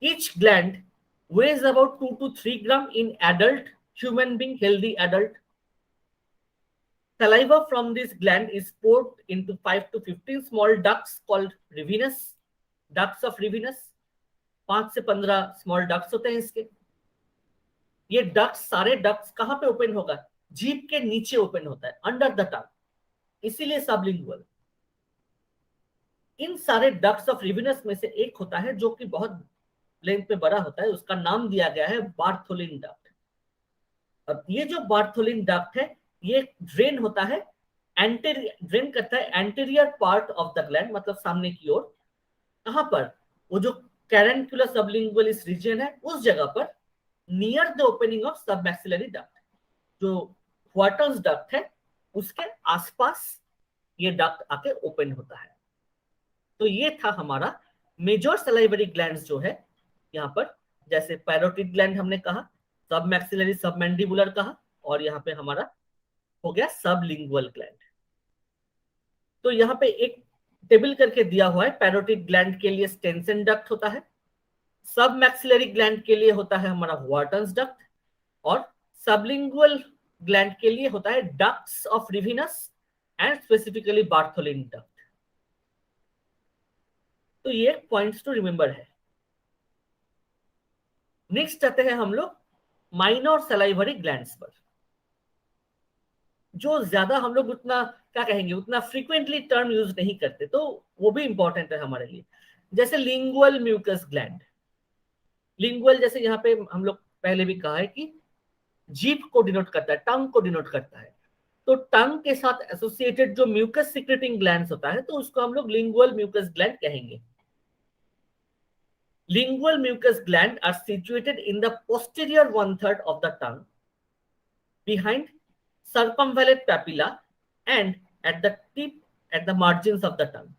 Each gland weighs about 2 to 3 gram in adult human being, healthy adult. Saliva from this gland is poured into 5 to 15 small ducts called Revinus, ducts of Revinus. 5 से 15 small ducts होते हैं इसके। ये ducts, सारे ducts कहां पे open होगा? जीभ के नीचे ओपन होता है, अंडर द टंग, इसीलिए सबलिंगुअल। इन सारे डक्ट्स ऑफ रिविनस में से एक होता है जो कि बहुत लेंथ पे बड़ा होता है, उसका नाम दिया गया है बार्थोलिन डक्ट। अब ये जो बार्थोलिन डक्ट है ये ड्रेन होता है, ड्रेन करता है anterior part of the gland, मतलब सामने की ओर। कहां पर? वो जो कैरेंकुलर सबलिंगुअलिस रीजन है उस जगह पर, near the opening of submaxillary duct. जो व्हाटर्स डक्ट है उसके आसपास ये डक्ट आके ओपन होता है। तो ये था हमारा मेजर सलाइवरी ग्लैंड्स जो है यहाँ पर, जैसे पैरोटिड ग्लैंड हमने कहा, सबमैक्सिलरी सबमैंडिबुलर कहा, और यहाँ पे हमारा हो गया सबलिंगुअल ग्लैंड। तो यहाँ पे एक टेबल करके दिया हुआ है। पैरोटिड ग्लैंड के लिए स्टेंसन डक्ट होता है, सबमैक्सिलरी ग्लैंड के लिए होता है हमारा व्हाटर्स डक्ट, और सबलिंगुअल ग्लैंड के लिए होता है ducts of Rivinus and specifically Bartholin duct. तो ये पॉइंट्स टू रिमेंबर है। नेक्स्ट आते हैं हम लोग माइनर सलाइवरी ग्लैंड्स पर, जो ज्यादा हम लोग उतना क्या कहेंगे, उतना फ्रीक्वेंटली टर्म यूज नहीं करते, तो वो भी इंपॉर्टेंट है हमारे लिए। जैसे लिंगुअल म्यूकस ग्लैंड। लिंगुअल जैसे यहाँ पे हम लोग पहले भी कहा है कि जीभ को डिनोट करता है, टंग को डिनोट करता है। तो टंग के साथ एसोसिएटेड जो म्यूकस सिक्रेटिंग ग्लैंड्स होता है तो उसको हम लोग लिंगुअल म्यूकस ग्लैंड कहेंगे। Lingual mucus gland are situated in the posterior 1/3 of the tongue, behind circumvallate papilla and at the tip, at the margins of the tongue.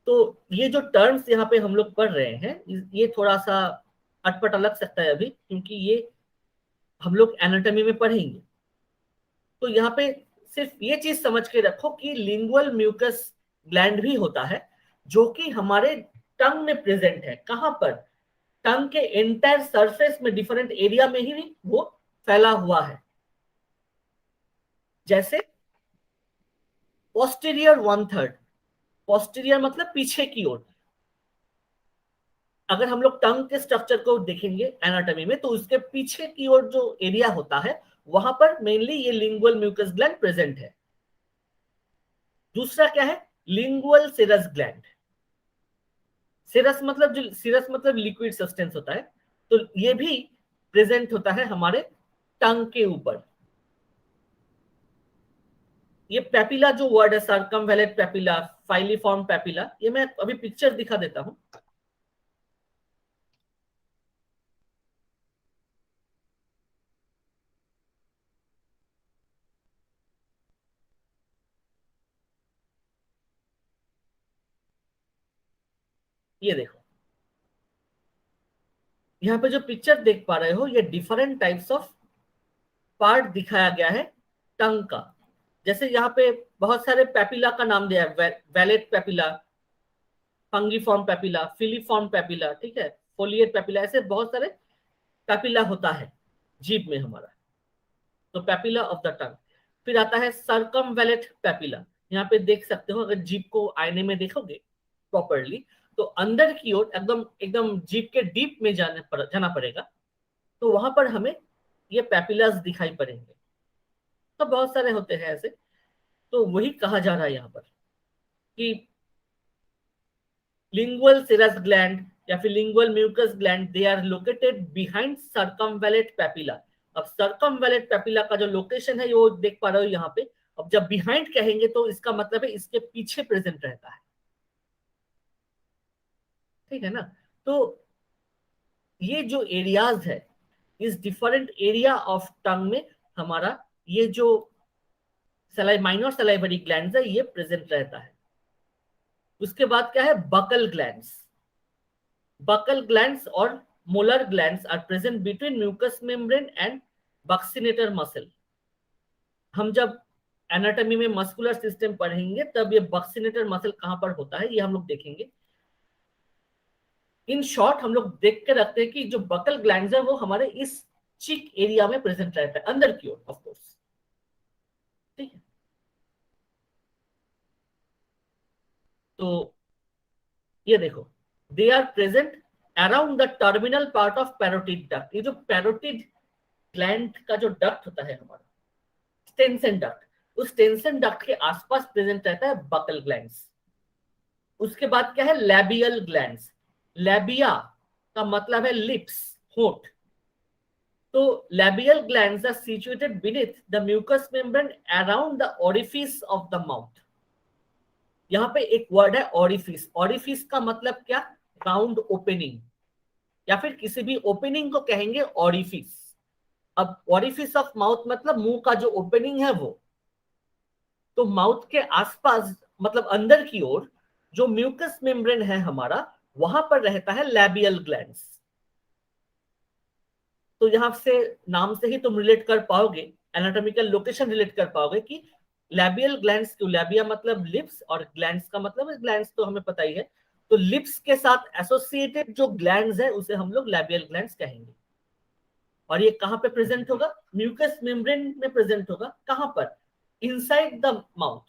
तो ये जो टर्म्स यहाँ पे हम लोग पढ़ रहे हैं ये थोड़ा सा अटपटा लग सकता है अभी, क्योंकि ये हम लोग एनाटॉमी में पढ़ेंगे। तो यहाँ पे सिर्फ ये चीज समझ के रखो कि लिंगुअल म्यूकस ग्लैंड भी होता है जो कि हमारे टंग में प्रेजेंट है। कहां पर? टंग के एंटायर सरफेस में, डिफरेंट एरिया में ही वो फैला हुआ है। जैसे पोस्टीरियर 1/3, पोस्टीरियर मतलब पीछे की ओर। अगर हम लोग टंग के स्ट्रक्चर को देखेंगे एनाटॉमी में तो उसके पीछे की ओर जो एरिया होता है वहां पर मेनली ये लिंगुअल म्यूकस ग्लैंड प्रेजेंट है। दूसरा क्या है? लिंगुअल सिरस ग्लैंड। सिरस मतलब लिक्विड सब्सटेंस होता है, तो ये भी प्रेजेंट होता है हमारे टंग के ऊपर। ये पेपिला जो वर्ड है, सर्कमवेलेट पेपिला, फाइलीफॉर्म पेपिला, ये मैं अभी पिक्चर दिखा देता हूं। ये देखो, यहाँ पे जो पिक्चर देख पा रहे हो ये डिफरेंट टाइप्स ऑफ पार्ट दिखाया गया है टंग का। जैसे यहाँ पे बहुत सारे पेपिला का नाम दिया है, vallate papilla, fungiform papilla, filiform papilla, ठीक है, फोलिएट पेपिला, ऐसे बहुत सारे पेपिला होता है जीभ में हमारा। तो पेपिला ऑफ द टंग। फिर आता है सर्कमवेलेट पेपिला। यहाँ पे देख सकते हो, अगर जीभ को आईने में देखोगे प्रॉपरली तो अंदर की ओर एकदम जीभ के डीप में जाना पड़ेगा, तो वहां पर हमें ये पेपिलास दिखाई पड़ेंगे। तो बहुत सारे होते हैं ऐसे। तो वही कहा जा रहा है यहाँ पर कि लिंगुअल सिरस ग्लैंड या फिर lingual mucous gland, they are located behind circumvallate papilla. अब सर्कमवेलेट पेपिला का जो लोकेशन है वो देख पा रहे हो यहाँ पे। अब जब बिहाइंड कहेंगे तो इसका मतलब है इसके पीछे प्रेजेंट रहता है, ठीक है ना। तो ये जो एरियाज है, इस डिफरेंट एरिया ऑफ टंग में हमारा ये जो माइनर सलाइवरी ग्लैंड्स है ये प्रेजेंट रहता है। उसके बाद क्या है? Buccal glands. बकल ग्लैंड्स और molar glands are present between mucous membrane and buccinator muscle. हम जब एनाटॉमी में मस्कुलर सिस्टम पढ़ेंगे तब ये बक्सिनेटर मसल कहां पर होता है ये हम लोग देखेंगे। इन शॉर्ट हम लोग देख के रखते हैं कि जो बकल ग्लैंड्स है वो हमारे इस चिक एरिया में प्रेजेंट रहता है, अंदर की ओर, ऑफ कोर्स। ठीक है, तो ये देखो, they are present around the terminal part of parotid duct. ये जो पैरोटिड ग्लैंड का जो डक्ट होता है हमारा, स्टेंसन डक्ट, उस स्टेंसन डक्ट के आसपास प्रेजेंट रहता है बकल ग्लैंड्स। उसके बाद क्या है, लैबियल ग्लैंड्स। लैबिया का मतलब है लिप्स, होंठ। तो labial glands are situated beneath the mucous membrane around the orifice of the mouth. यहाँ पे एक वर्ड है ओरिफिस। ओरिफिस का मतलब क्या, राउंड ओपनिंग, या फिर किसी भी ओपनिंग को कहेंगे ओरिफिस। अब ओरिफिस ऑफ माउथ मतलब मुंह का जो ओपनिंग है वो। तो माउथ के आसपास मतलब अंदर की ओर जो म्यूकस मेम्ब्रेन है हमारा, वहां पर रहता है लैबियल ग्लैंड्स। तो यहां से नाम से ही तुम रिलेट कर पाओगे, एनाटॉमिकल लोकेशन रिलेट कर पाओगे कि लैबियल ग्लैंड्स क्यों। लैबिया मतलब लिप्स और ग्लैंड्स का मतलब है, ग्लैंड्स तो हमें पता ही है। तो लिप्स के साथ एसोसिएटेड जो ग्लैंड्स है उसे हम लोग लैबियल ग्लैंड्स कहेंगे। और ये कहां पे प्रेजेंट होगा, म्यूकस मेम्ब्रेन में प्रेजेंट होगा। कहां पर, inside the mouth,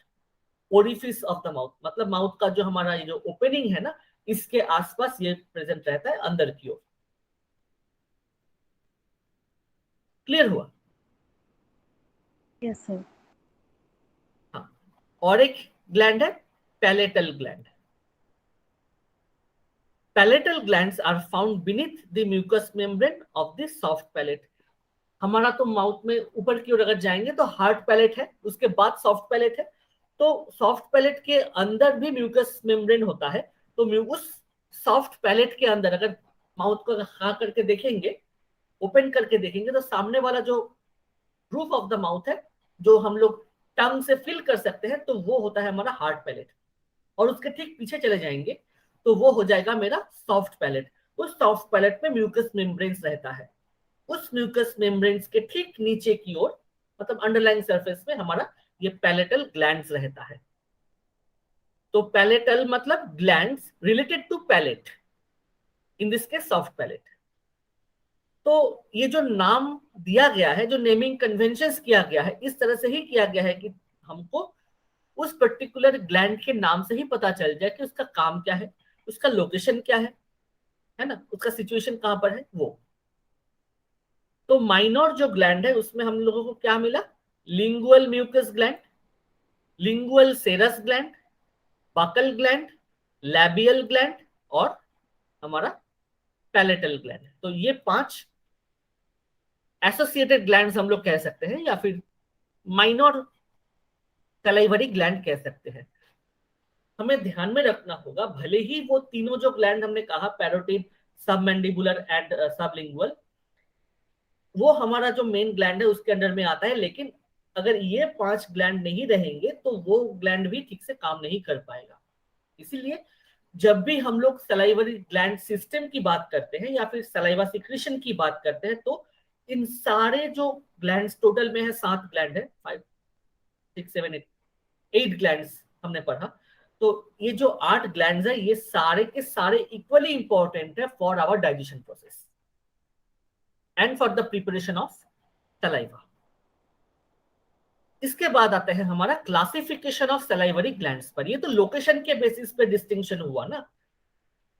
orifice of the mouth, मतलब माउथ का जो हमारा ये जो ओपनिंग है ना, इसके आसपास ये प्रेजेंट रहता है अंदर की ओर। क्लियर हुआ? Yes sir. हाँ, और एक ग्लैंड है palatal gland. Palatal glands are found beneath the mucous membrane of the soft palate. हमारा तो माउथ में ऊपर की ओर अगर जाएंगे तो हार्ड पैलेट है, उसके बाद सॉफ्ट पैलेट है। तो सॉफ्ट पैलेट के अंदर भी म्यूकस मेम्ब्रेन होता है। तो उस सॉफ्ट पैलेट के अंदर अगर माउथ को हाँ करके देखेंगे, ओपन करके देखेंगे, तो सामने वाला जो रूफ ऑफ द माउथ है, जो हम लोग टंग से फिल कर सकते हैं, तो वो होता है हमारा हार्ड पैलेट। और उसके ठीक पीछे चले जाएंगे तो वो हो जाएगा मेरा सॉफ्ट पैलेट। उस सॉफ्ट पैलेट में म्यूकस मेम्ब्रेन्स रहता है। उस म्यूकस मेम्ब्रेन्स के ठीक नीचे की ओर, मतलब अंडरलाइंग सरफेस में, हमारा ये पैलेटल ग्लैंड्स रहता है। तो पैलेटल मतलब glands related to palate, in this case soft palate. तो ये जो नाम दिया गया है, जो नेमिंग कन्वेंशंस किया गया है, इस तरह से ही किया गया है कि हमको उस पर्टिकुलर ग्लैंड के नाम से ही पता चल जाए कि उसका काम क्या है, उसका लोकेशन क्या है ना, उसका सिचुएशन कहां पर है वो। तो माइनर जो ग्लैंड है उसमें हम लोगों को क्या मिला, lingual mucous gland, lingual serous gland, buccal gland, labial gland और हमारा पैलेटल ग्लैंड। तो ये 5 एसोसिएटेड ग्लैंड्स हम लोग कह सकते हैं, या फिर माइनर सलाइवरी ग्लैंड कह सकते हैं। हमें ध्यान में रखना होगा, भले ही वो तीनों जो ग्लैंड हमने कहा, पैरोटिड, सबमैंडिबुलर एंड सबलिंगुअल, वो हमारा जो मेन ग्लैंड है उसके अंडर में आता है, लेकिन अगर ये 5 ग्लैंड नहीं रहेंगे तो वो ग्लैंड भी ठीक से काम नहीं कर पाएगा। इसीलिए जब भी हम लोग सलाइवरी ग्लैंड सिस्टम की बात करते हैं या फिर सलाइवा सिक्रीशन की बात करते हैं, तो इन सारे जो ग्लैंड्स, टोटल में है 7 ग्लैंड है, 5 6 7 8 ग्लैंड्स हमने पढ़ा। तो ये जो 8 ग्लैंड्स है, ये सारे के सारे इक्वली इंपॉर्टेंट है for our digestion process and for the preparation of saliva. इसके बाद आते हैं हमारा क्लासिफिकेशन ऑफ सलाइवरी ग्लैंड्स पर। ये तो लोकेशन के बेसिस पे डिस्टिंक्शन हुआ ना।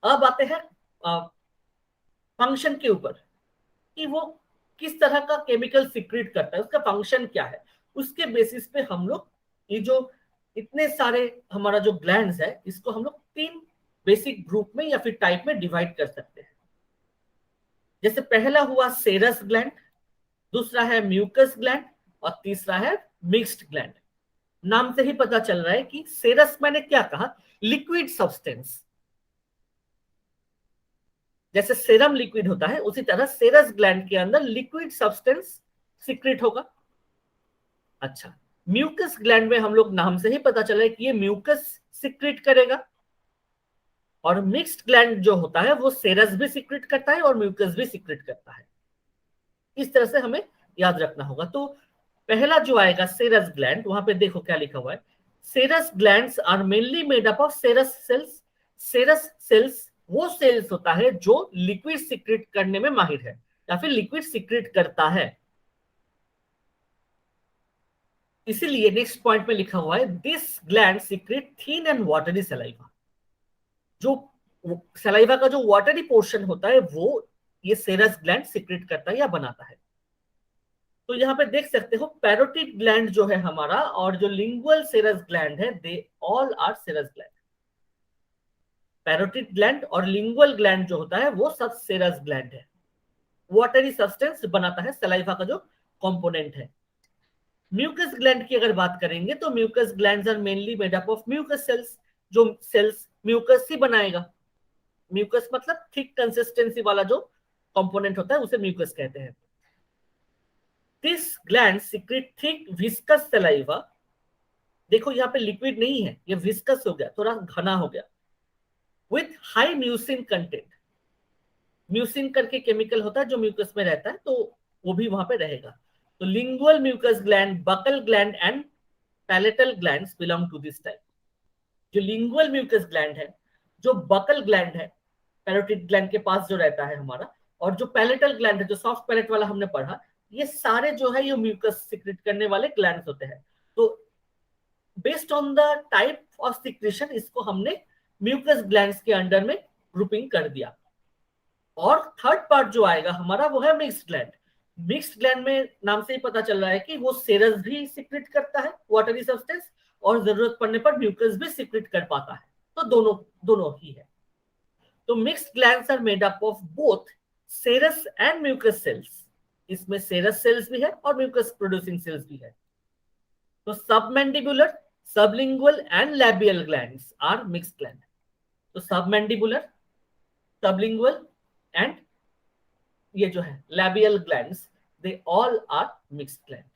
अब आते हैं फंक्शन के ऊपर, कि वो किस तरह का केमिकल सिक्रीट करता है, उसका फंक्शन क्या है। उसके बेसिस पे हम लोग ये जो इतने सारे हमारा जो ग्लैंड्स है, इसको हम लोग 3 बेसिक ग्रुप में या फिर टाइप में डिवाइड कर सकते हैं। जैसे पहला हुआ सेरस ग्लैंड, दूसरा है म्यूकस ग्लैंड और तीसरा है मिक्स्ड ग्लैंड। नाम से ही पता चल रहा है कि सेरस मैंने क्या कहा, लिक्विड सब्सटेंस। जैसे सेरम लिक्विड होता है, उसी तरह सेरस ग्लैंड के अंदर लिक्विड सब्सटेंस सिक्रेट होगा। अच्छा, म्यूकस ग्लैंड में हम लोग नाम से ही पता चला है कि ये म्यूकस सिक्रेट करेगा। और मिक्स्ड ग्लैंड जो होता है वो सेरस भी सिक्रेट करता है और म्यूकस भी सिक्रेट करता है। इस तरह से हमें याद रखना होगा। तो पहला जो आएगा सेरस ग्लैंड, वहां पे देखो क्या लिखा हुआ है, serous glands are mainly made up of serous cells. Serous cells वो सेल्स होता है जो लिक्विड सिक्रेट करने में माहिर है। या फिर लिक्विड सीक्रेट करता है। इसीलिए नेक्स्ट पॉइंट में लिखा हुआ है this gland secret thin and watery saliva. जो सलाइवा का जो वाटरी पोर्शन होता है वो ये सेरस ग्लैंड सीक्रेट करता है या बनाता है। तो यहाँ पे देख सकते हो पैरोटिड ग्लैंड जो है हमारा और जो लिंगुअल सेरस ग्लैंड है they all are serous gland. Parotid gland और लिंगुअल ग्लैंड जो होता है वो सब सेरस ग्लैंड है, वाटरी सब्सटेंस बनाता है सलाइवा का जो कंपोनेंट है। म्यूकस ग्लैंड की अगर बात करेंगे तो mucous glands are mainly made up of mucous cells. जो सेल्स म्यूकस ही बनाएगा, म्यूकस मतलब थिक कंसिस्टेंसी वाला जो कंपोनेंट होता है उसे म्यूकस कहते हैं। This gland secret thick viscous saliva. देखो यहाँ पे लिक्विड नहीं है, ये विस्कस हो गया, थोड़ा घना हो गया। With high mucin content, mucin करके केमिकल होता है जो म्यूकस में रहता है, तो वो भी वहां पे रहेगा। तो lingual mucous gland, buccal gland and palatal glands belong to this type. जो लिंगुअल म्यूकस ग्लैंड है, जो बकल ग्लैंड है पैरोटिड ग्लैंड के पास जो रहता है हमारा, और जो पैलेटल ग्लैंड है जो सॉफ्ट पैलेट वाला हमने पढ़ा, ये सारे जो है ये म्यूकस सिक्रेट करने वाले ग्लैंड्स होते हैं। तो based on the type of secretion इसको हमने म्यूकस ग्लैंड्स के अंडर में ग्रुपिंग कर दिया। और थर्ड पार्ट जो आएगा हमारा वो है मिक्स्ड ग्लैंड। मिक्स्ड ग्लैंड में नाम से ही पता चल रहा है कि वो सेरस भी सिक्रेट करता है वाटरी सब्सटेंस, और जरूरत पड़ने पर म्यूकस भी सिक्रेट कर पाता है। तो दोनों दोनों ही है। तो mixed glands are made up of both serous and mucous cells. इसमें सेरस सेल्स भी है और म्यूकस प्रोड्यूसिंग सेल्स भी है। तो submandibular, sublingual and labial glands are mixed gland. तो सबमैंडिबुलर, सबलिंगुअल एंड ये जो है labial glands, they all are mixed gland.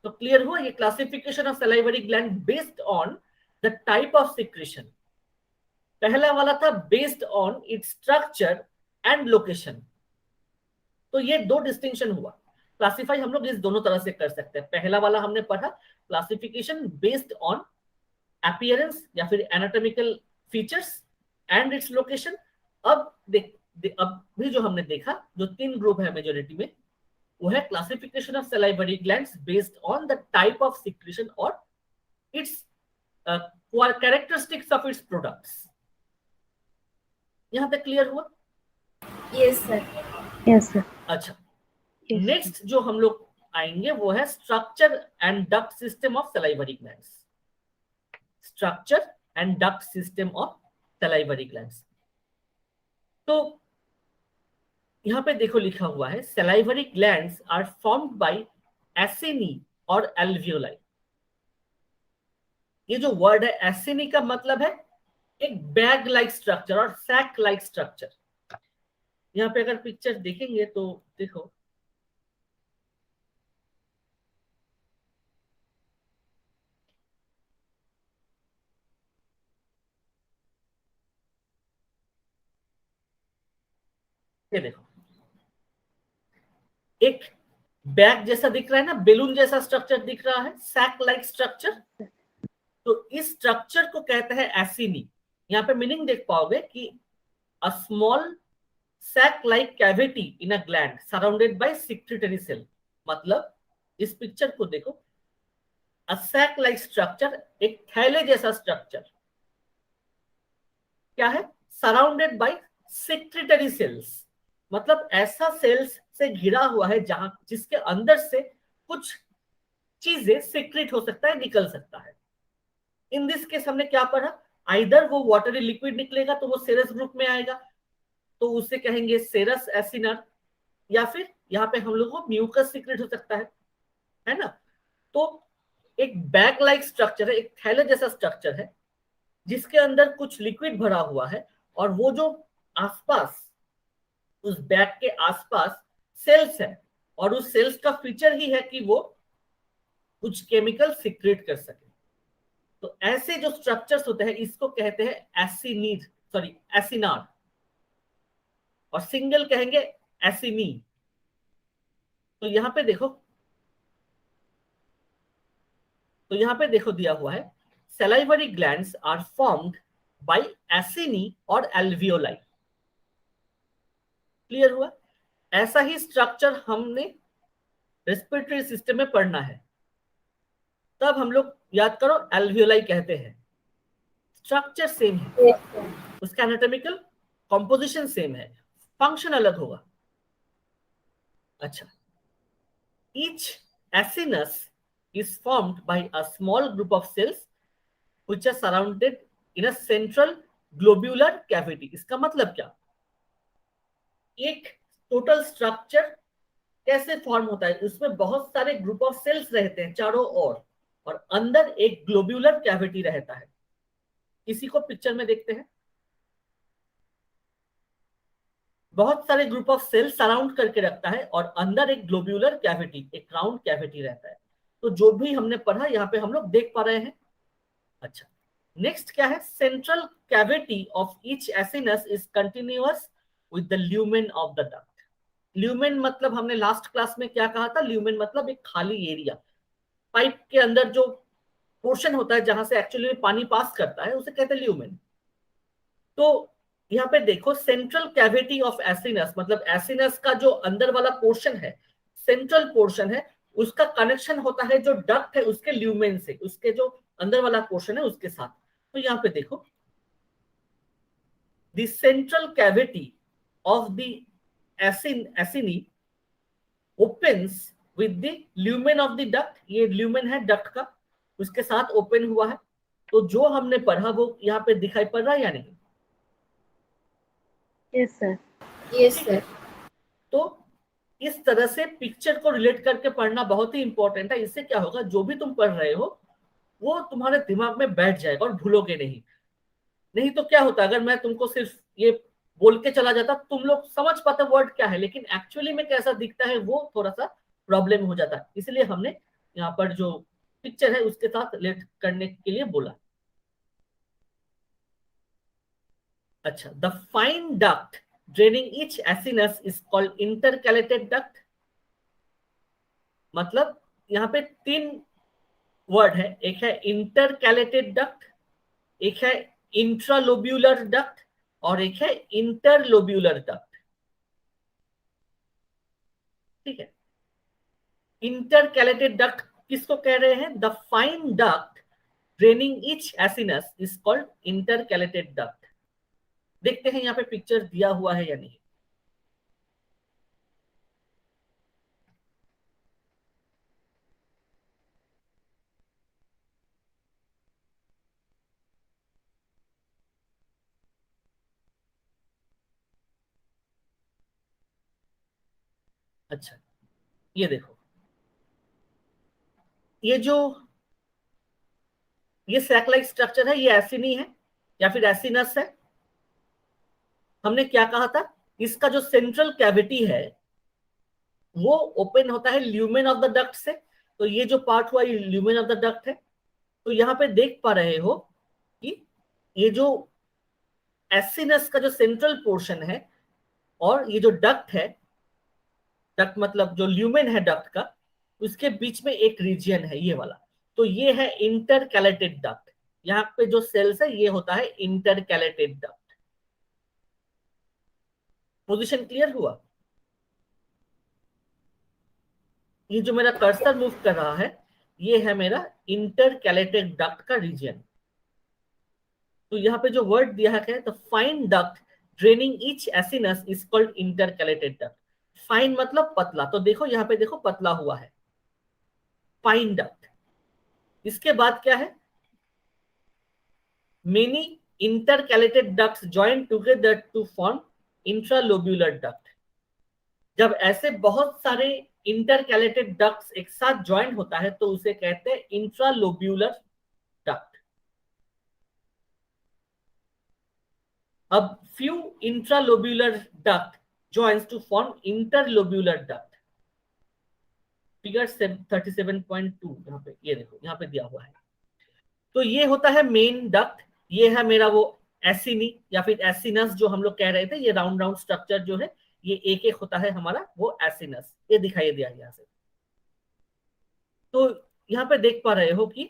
तो क्लियर हुआ ये classification of salivary gland based on the type of secretion. पहला वाला था based on its structure and location. तो ये दो डिस्टिंक्शन हुआ। क्लासिफाई हम लोग इस दोनों तरह से कर सकते हैं। पहला वाला हमने पढ़ा क्लासिफिकेशन बेस्ड ऑन अपीयरेंस या फिर anatomical features and its location. अब अब भी जो हमने देखा जो तीन ग्रुप है मेजोरिटी में, वो है classification of salivary glands based on the type of secretion और its characteristics of its products. यहां तक क्लियर हुआ? Yes sir. Yes, sir. अच्छा, Yes. नेक्स्ट जो हम लोग आएंगे वो है structure and duct system of salivary glands. Structure and duct system of salivary glands. तो यहां पे देखो लिखा हुआ है salivary glands are formed by acini और एल्वियोलाई। ये जो वर्ड है एसिनी का मतलब है एक बैग लाइक स्ट्रक्चर और सैक लाइक स्ट्रक्चर। यहाँ पे अगर पिक्चर देखेंगे तो देखो ये देखो एक बैग जैसा दिख रहा है ना, बेलून जैसा स्ट्रक्चर दिख रहा है, सैक लाइक स्ट्रक्चर। तो इस स्ट्रक्चर को कहते हैं एसिनी। यहाँ पे मीनिंग देख पाओगे कि a small sac like cavity in a gland surrounded by secretory cell. मतलब इस पिक्चर को देखो, अ सैक लाइक स्ट्रक्चर, एक थैले जैसा स्ट्रक्चर क्या है, सराउंडेड बाय सिक्रेटरी सेल्स। मतलब ऐसा सेल्स से घिरा हुआ है जहां जिसके अंदर से कुछ चीजें सीक्रेट हो सकता है, निकल सकता है। इन दिस केस हमने क्या पढ़ा, आइदर वो वाटरी लिक्विड निकलेगा तो वो सेरस ग्रुप में आएगा, तो उसे कहेंगे सेरस एसिनर, या फिर यहाँ पे हम लोग को म्यूकस सीक्रेट हो सकता है ना। तो एक बैग लाइक स्ट्रक्चर है, एक थैले जैसा स्ट्रक्चर है जिसके अंदर कुछ लिक्विड भरा हुआ है, और वो जो आसपास उस बैग के आसपास सेल्स है, और उस सेल्स का फीचर ही है कि वो कुछ केमिकल सीक्रेट कर सके। तो ऐसे जो स्ट्रक्चर्स होते हैं इसको कहते हैं एसिनार, और सिंगल कहेंगे एसिनी। तो यहां पे देखो दिया हुआ है salivary glands are formed by acini और एल्वियोलाई। क्लियर हुआ? ऐसा ही स्ट्रक्चर हमने रेस्पिरेटरी सिस्टम में पढ़ना है, तब हम लोग याद करो एल्वियोलाई कहते हैं। स्ट्रक्चर सेम है, Yes, sir. उसका एनाटॉमिकल कॉम्पोजिशन सेम है, फंक्शन अलग होगा। अच्छा, each acinus is formed by a small group of cells which are surrounded in a central globular cavity। इसका मतलब क्या, एक टोटल स्ट्रक्चर कैसे फॉर्म होता है, उसमें बहुत सारे ग्रुप ऑफ सेल्स रहते हैं चारों ओर, और अंदर एक ग्लोब्यूलर कैविटी रहता है। इसी को पिक्चर में देखते हैं। बहुत सारे ग्रुप ऑफ सेल्स सराउंड करके रखता है और अंदर एक ग्लोब्यूलर कैविटी, एक राउंड कैविटी रहता है। तो जो भी हमने पढ़ा यहाँ पे हम लोग देख पा रहे हैं। अच्छा, नेक्स्ट क्या है, central cavity of each acinus is continuous with the lumen of the duct. Lumen मतलब हमने लास्ट क्लास में क्या कहा था, ल्यूमेन मतलब एक खाली एरिया, पाइप के अंदर जो पोर्शन होता है जहां से एक्चुअली पानी पास करता है उसे कहते हैं ल्यूमेन। तो यहाँ पे देखो, सेंट्रल कैविटी ऑफ एसिनस मतलब एसिनस का जो अंदर वाला पोर्शन है, सेंट्रल पोर्शन है, उसका कनेक्शन होता है जो डक्ट है उसके ल्यूमेन से, उसके जो अंदर वाला पोर्शन है उसके साथ। तो यहाँ पे देखो, the central cavity of the acini opens with the lumen of the duct. ये ल्यूमेन है डक्ट का, उसके साथ ओपन हुआ है। तो जो हमने पढ़ा वो यहाँ पे दिखाई पड़ रहा है या नहीं? Yes sir. Yes, sir. तो इस तरह से पिक्चर को रिलेट करके पढ़ना बहुत ही इंपॉर्टेंट है। इससे क्या होगा, जो भी तुम पढ़ रहे हो वो तुम्हारे दिमाग में बैठ जाएगा और भूलोगे नहीं। नहीं तो क्या होता, अगर मैं तुमको सिर्फ ये बोल के चला जाता, तुम लोग समझ पाते वर्ड क्या है, लेकिन एक्चुअली में कैसा दिखता है वो थोड़ा सा प्रॉब्लम हो जाता है। इसलिए हमने यहाँ पर जो पिक्चर है उसके साथ रिलेट करने के लिए बोला। अच्छा, the fine duct draining each acinus is called intercalated duct. मतलब यहाँ पे तीन वर्ड है, एक है इंटरकैलेटेड डक्ट, एक है इंट्रालोब्यूलर डक्ट और एक है इंटरलोब्यूलर डक्ट। ठीक है, इंटरकैलेटेड डक्ट किसको कह रहे हैं, the fine duct draining each acinus is called intercalated duct. देखते हैं यहाँ पे पिक्चर दिया हुआ है या नहीं। अच्छा, ये देखो, ये सैक लाइक स्ट्रक्चर है, ये एसिनी है या फिर एसिनस है। हमने क्या कहा था, इसका जो सेंट्रल कैविटी है वो ओपन होता है ल्यूमेन ऑफ द डक्ट से। तो ये जो पार्ट हुआ ये ल्यूमेन ऑफ द डक्ट है। तो यहाँ पे देख पा रहे हो कि ये जो एसिनस का जो सेंट्रल पोर्शन है और ये जो डक्ट है, डक्ट मतलब जो ल्यूमेन है डक्ट का, उसके बीच में एक रीजियन है ये वाला। तो ये है इंटरकैलेटेड डक्ट। यहाँ पे जो सेल्स है ये होता है इंटरकैलेटेड डक्ट। पोजीशन क्लियर हुआ? ये जो मेरा कर्सर मूव कर रहा है ये है मेरा इंटरकैलेटेड डक्ट का रीजन। तो यहाँ पे जो वर्ड दिया है the fine duct draining each acinus is called intercalated duct. Fine मतलब पतला, तो देखो यहाँ पे देखो पतला हुआ है, फाइन डक्ट। इसके बाद क्या है, many intercalated ducts join together to form intralobular duct. जब ऐसे बहुत सारे इंटरकैलेटेड डक्ट्स एक साथ ज्वाइन होता है तो उसे कहते हैं इंट्रालोब्यूलर डक्ट। अब few intralobular duct joins to form interlobular duct। Figure 37.2 यहाँ पे, ये देखो यहाँ पे दिया हुआ है। तो ये होता है मेन डक्ट, ये है मेरा वो एसिनी या फिर एसिनस जो हम लोग कह रहे थे। ये राउंड राउंड स्ट्रक्चर जो है ये एक एक होता है हमारा वो एसिनस, ये दिखाई दिया यहाँ से। तो यहाँ पे देख पा रहे हो कि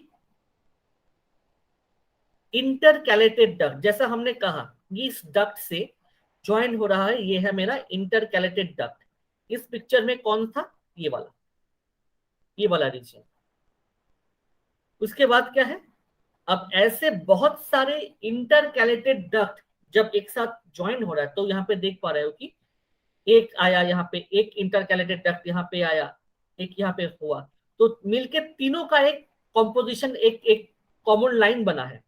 इंटरकैलेटेड डक्ट, जैसा हमने कहा इस डक्ट से ज्वाइन हो रहा है, ये है मेरा इंटरकैलेटेड डक्ट। इस पिक्चर में कौन था? ये वाला रीजन। उसके बाद क्या है, अब ऐसे बहुत सारे इंटरकैलेटेड डक्ट जब एक साथ ज्वाइन हो रहा है, तो यहाँ पे देख पा रहे हो कि एक आया यहाँ पे, एक इंटरकैलेटेड डक्ट यहाँ पे आया, एक यहाँ पे हुआ, तो मिलके तीनों का एक कॉम्पोजिशन, एक एक कॉमन लाइन बना है।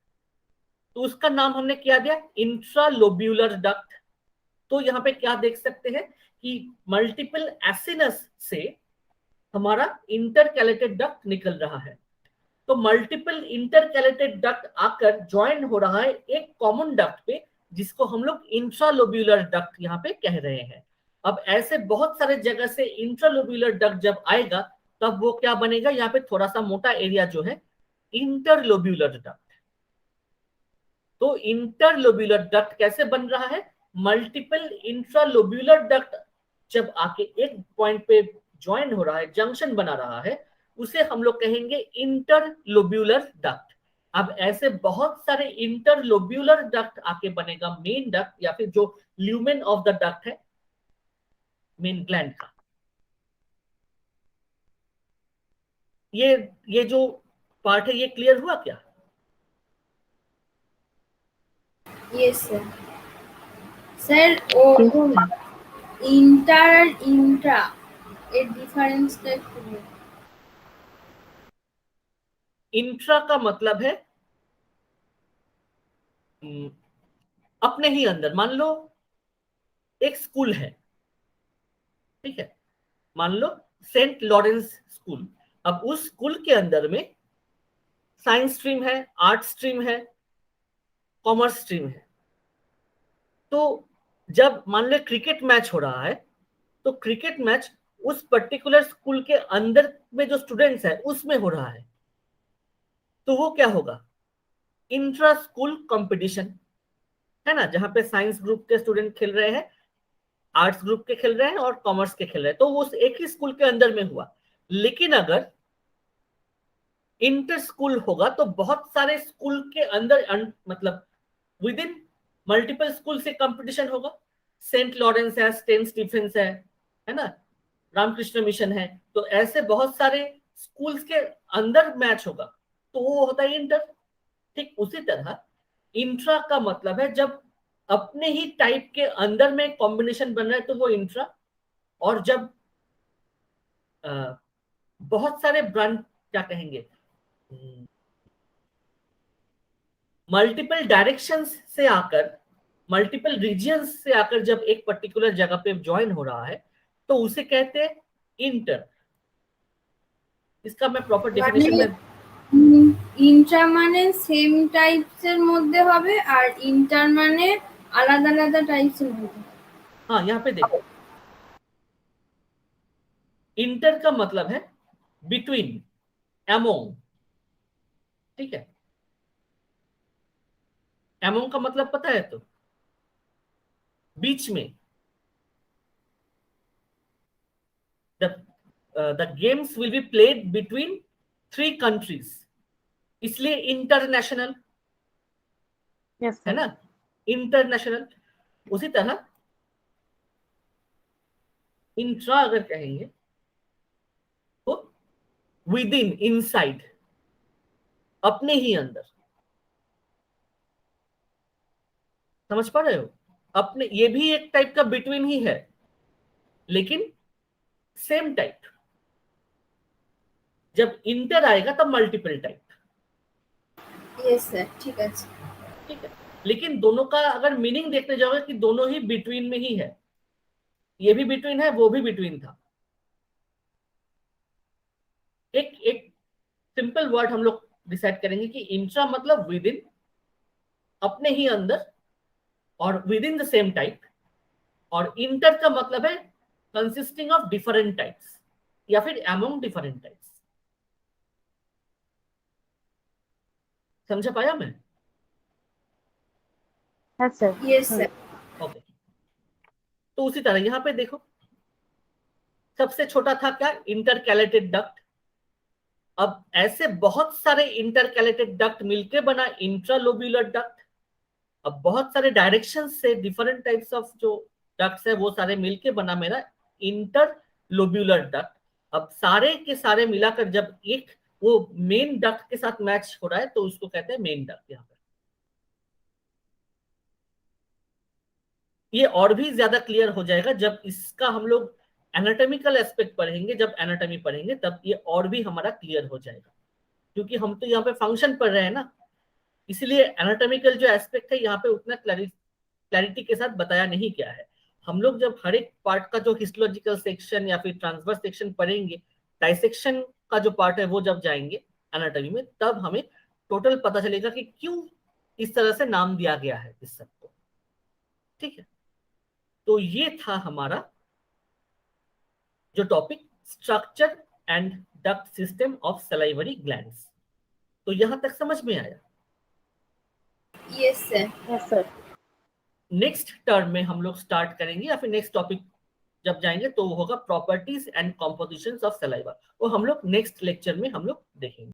तो उसका नाम हमने क्या दिया? इंट्रालोब्यूलर डक्ट। तो यहाँ पे क्या देख सकते हैं कि मल्टीपल एसिनस से हमारा इंटरकैलेटेड डक्ट निकल रहा है। तो मल्टीपल इंटरकैलेटेड डक्ट आकर ज्वाइन हो रहा है एक कॉमन डक्ट पे, जिसको हम लोग इंट्रालोब्यूलर डक्ट यहाँ पे कह रहे हैं। अब ऐसे बहुत सारे जगह से इंट्रालोब्यूलर डक्ट जब आएगा, तब वो क्या बनेगा? यहाँ पे थोड़ा सा मोटा एरिया जो है, इंटरलोब्यूलर डक्ट। तो इंटरलोब्यूलर डक्ट कैसे बन रहा है? मल्टीपल इंट्रालोब्यूलर डक्ट जब आके एक पॉइंट पे ज्वाइन हो रहा है, जंक्शन बना रहा है, उसे हम लोग कहेंगे इंटरलोब्यूलर डक्ट। अब ऐसे बहुत सारे इंटरलोब्यूलर डक्ट आके बनेगा मेन डक्ट, या फिर जो ल्यूमेन ऑफ द डक्ट है मेन ग्लैंड का। ये जो पार्ट है, ये क्लियर हुआ क्या? Yes sir. सर ओ Yes, sir. इंटर और इंट्रा এর ডিফারেন্সটা একটু বলুন। इंट्रा का मतलब है अपने ही अंदर। मान लो एक स्कूल है, ठीक है, मान लो सेंट लॉरेंस स्कूल। अब उस स्कूल के अंदर में साइंस स्ट्रीम है, आर्ट स्ट्रीम है, कॉमर्स स्ट्रीम है। तो जब मान लो क्रिकेट मैच हो रहा है, तो क्रिकेट मैच उस पर्टिकुलर स्कूल के अंदर में जो स्टूडेंट्स है उसमें हो रहा है, तो वो क्या होगा? इंट्रा स्कूल कंपटीशन है ना, जहां पे साइंस ग्रुप के स्टूडेंट खेल रहे हैं, आर्ट्स ग्रुप के खेल रहे हैं और कॉमर्स के खेल रहे हैं, तो वो एक ही स्कूल के अंदर में हुआ। लेकिन अगर इंटर स्कूल होगा तो बहुत सारे स्कूल के अंदर मतलब विद इन मल्टीपल स्कूल से कंपटीशन होगा। सेंट लॉरेंस है, सेंट स्टीफेंस है ना, रामकृष्ण मिशन है, तो ऐसे बहुत सारे स्कूल्स के अंदर मैच होगा, तो वो होता है इंटर। ठीक उसी तरह इंट्रा का मतलब है जब अपने ही टाइप के अंदर में कॉम्बिनेशन बन रहा है, तो वो इंट्रा। और जब बहुत सारे ब्रांच, क्या कहेंगे, मल्टीपल डायरेक्शंस से आकर, मल्टीपल रीजियंस से आकर जब एक पर्टिकुलर जगह पे ज्वाइन हो रहा है, तो उसे कहते हैं इंटर। इसका मैं प्रॉपर डेफिनेशन में ইন্ট্রা মানে সেম টাইপসের মধ্যে হবে আর ইন্টার মানে আলাদা আলাদা টাইপসের মধ্যে। हाँ, यहाँ पे देखो, इंटर का मतलब है बिटवीन, एमोंग, ठीक है। एमोंग का मतलब पता है? तो बीच में। The games will be played between 3 countries, इसलिए इंटरनेशनल यस है सर। ना, इंटरनेशनल। उसी तरह इंट्रा अगर कहेंगे तो विद इन, इनसाइड, अपने ही अंदर। समझ पा रहे हो? अपने, ये भी एक टाइप का बिटवीन ही है, लेकिन सेम टाइप। जब इंटर आएगा तब मल्टीपल टाइप, यस सर, ठीक আছে। ठीक है। लेकिन दोनों का अगर मीनिंग देखने जाओगे कि दोनों ही बिटवीन में ही है, ये भी बिटवीन है, वो भी बिटवीन था। एक एक सिंपल वर्ड हम लोग डिसाइड करेंगे कि इंट्रा मतलब विद इन, अपने ही अंदर, और with in the same type. और इंटर का मतलब है कंसिस्टिंग ऑफ डिफरेंट टाइप्स, या फिर अमंग डिफरेंट टाइप्स। समझ पाया मैं? Yes sir. Yes sir. Okay. तो उसी तरह यहां पे देखो, सबसे छोटा था क्या? Intercalated duct. अब ऐसे बहुत सारे इंटरकैलेटेड डक्ट मिलके बना इंट्रालोब्यूलर डक्ट। अब बहुत सारे डायरेक्शन से डिफरेंट टाइप्स ऑफ जो डक्ट्स है वो सारे मिलके बना मेरा इंटरलोब्यूलर डक्ट। अब सारे के सारे मिलाकर जब एक वो मेन डक्ट के साथ मैच हो रहा है तो उसको कहते हैं मेन डक्ट। यहाँ पर ये और भी ज्यादा क्लियर हो जाएगा जब इसका हम लोग एनाटॉमिकल एस्पेक्ट पढ़ेंगे, जब एनाटॉमी पढ़ेंगे तब ये और भी हमारा क्लियर हो जाएगा, क्योंकि हम तो यहाँ पे फंक्शन पढ़ रहे हैं ना, इसलिए एनाटॉमिकल जो एस्पेक्ट है यहाँ पे उतना क्लैरिटी के साथ बताया नहीं गया है। हम लोग जब हर एक पार्ट का जो हिस्टोलॉजिकल सेक्शन या फिर ट्रांसवर्स सेक्शन पढ़ेंगे, डाइसेक्शन का जो पार्ट है वो जब जाएंगे एनाटॉमी में, तब हमें टोटल पता चलेगा कि क्यों इस तरह से नाम दिया गया है इस सबको। ठीक है, तो ये था हमारा जो topic, structure and duct system of salivary glands. तो यहां तक समझ में आया? Yes sir. Yes, sir. Next term में हम लोग स्टार्ट करेंगे या फिर नेक्स्ट टॉपिक जब जाएंगे तो वो होगा properties and compositions of saliva, वो हम लोग नेक्स्ट लेक्चर में हम लोग देखेंगे।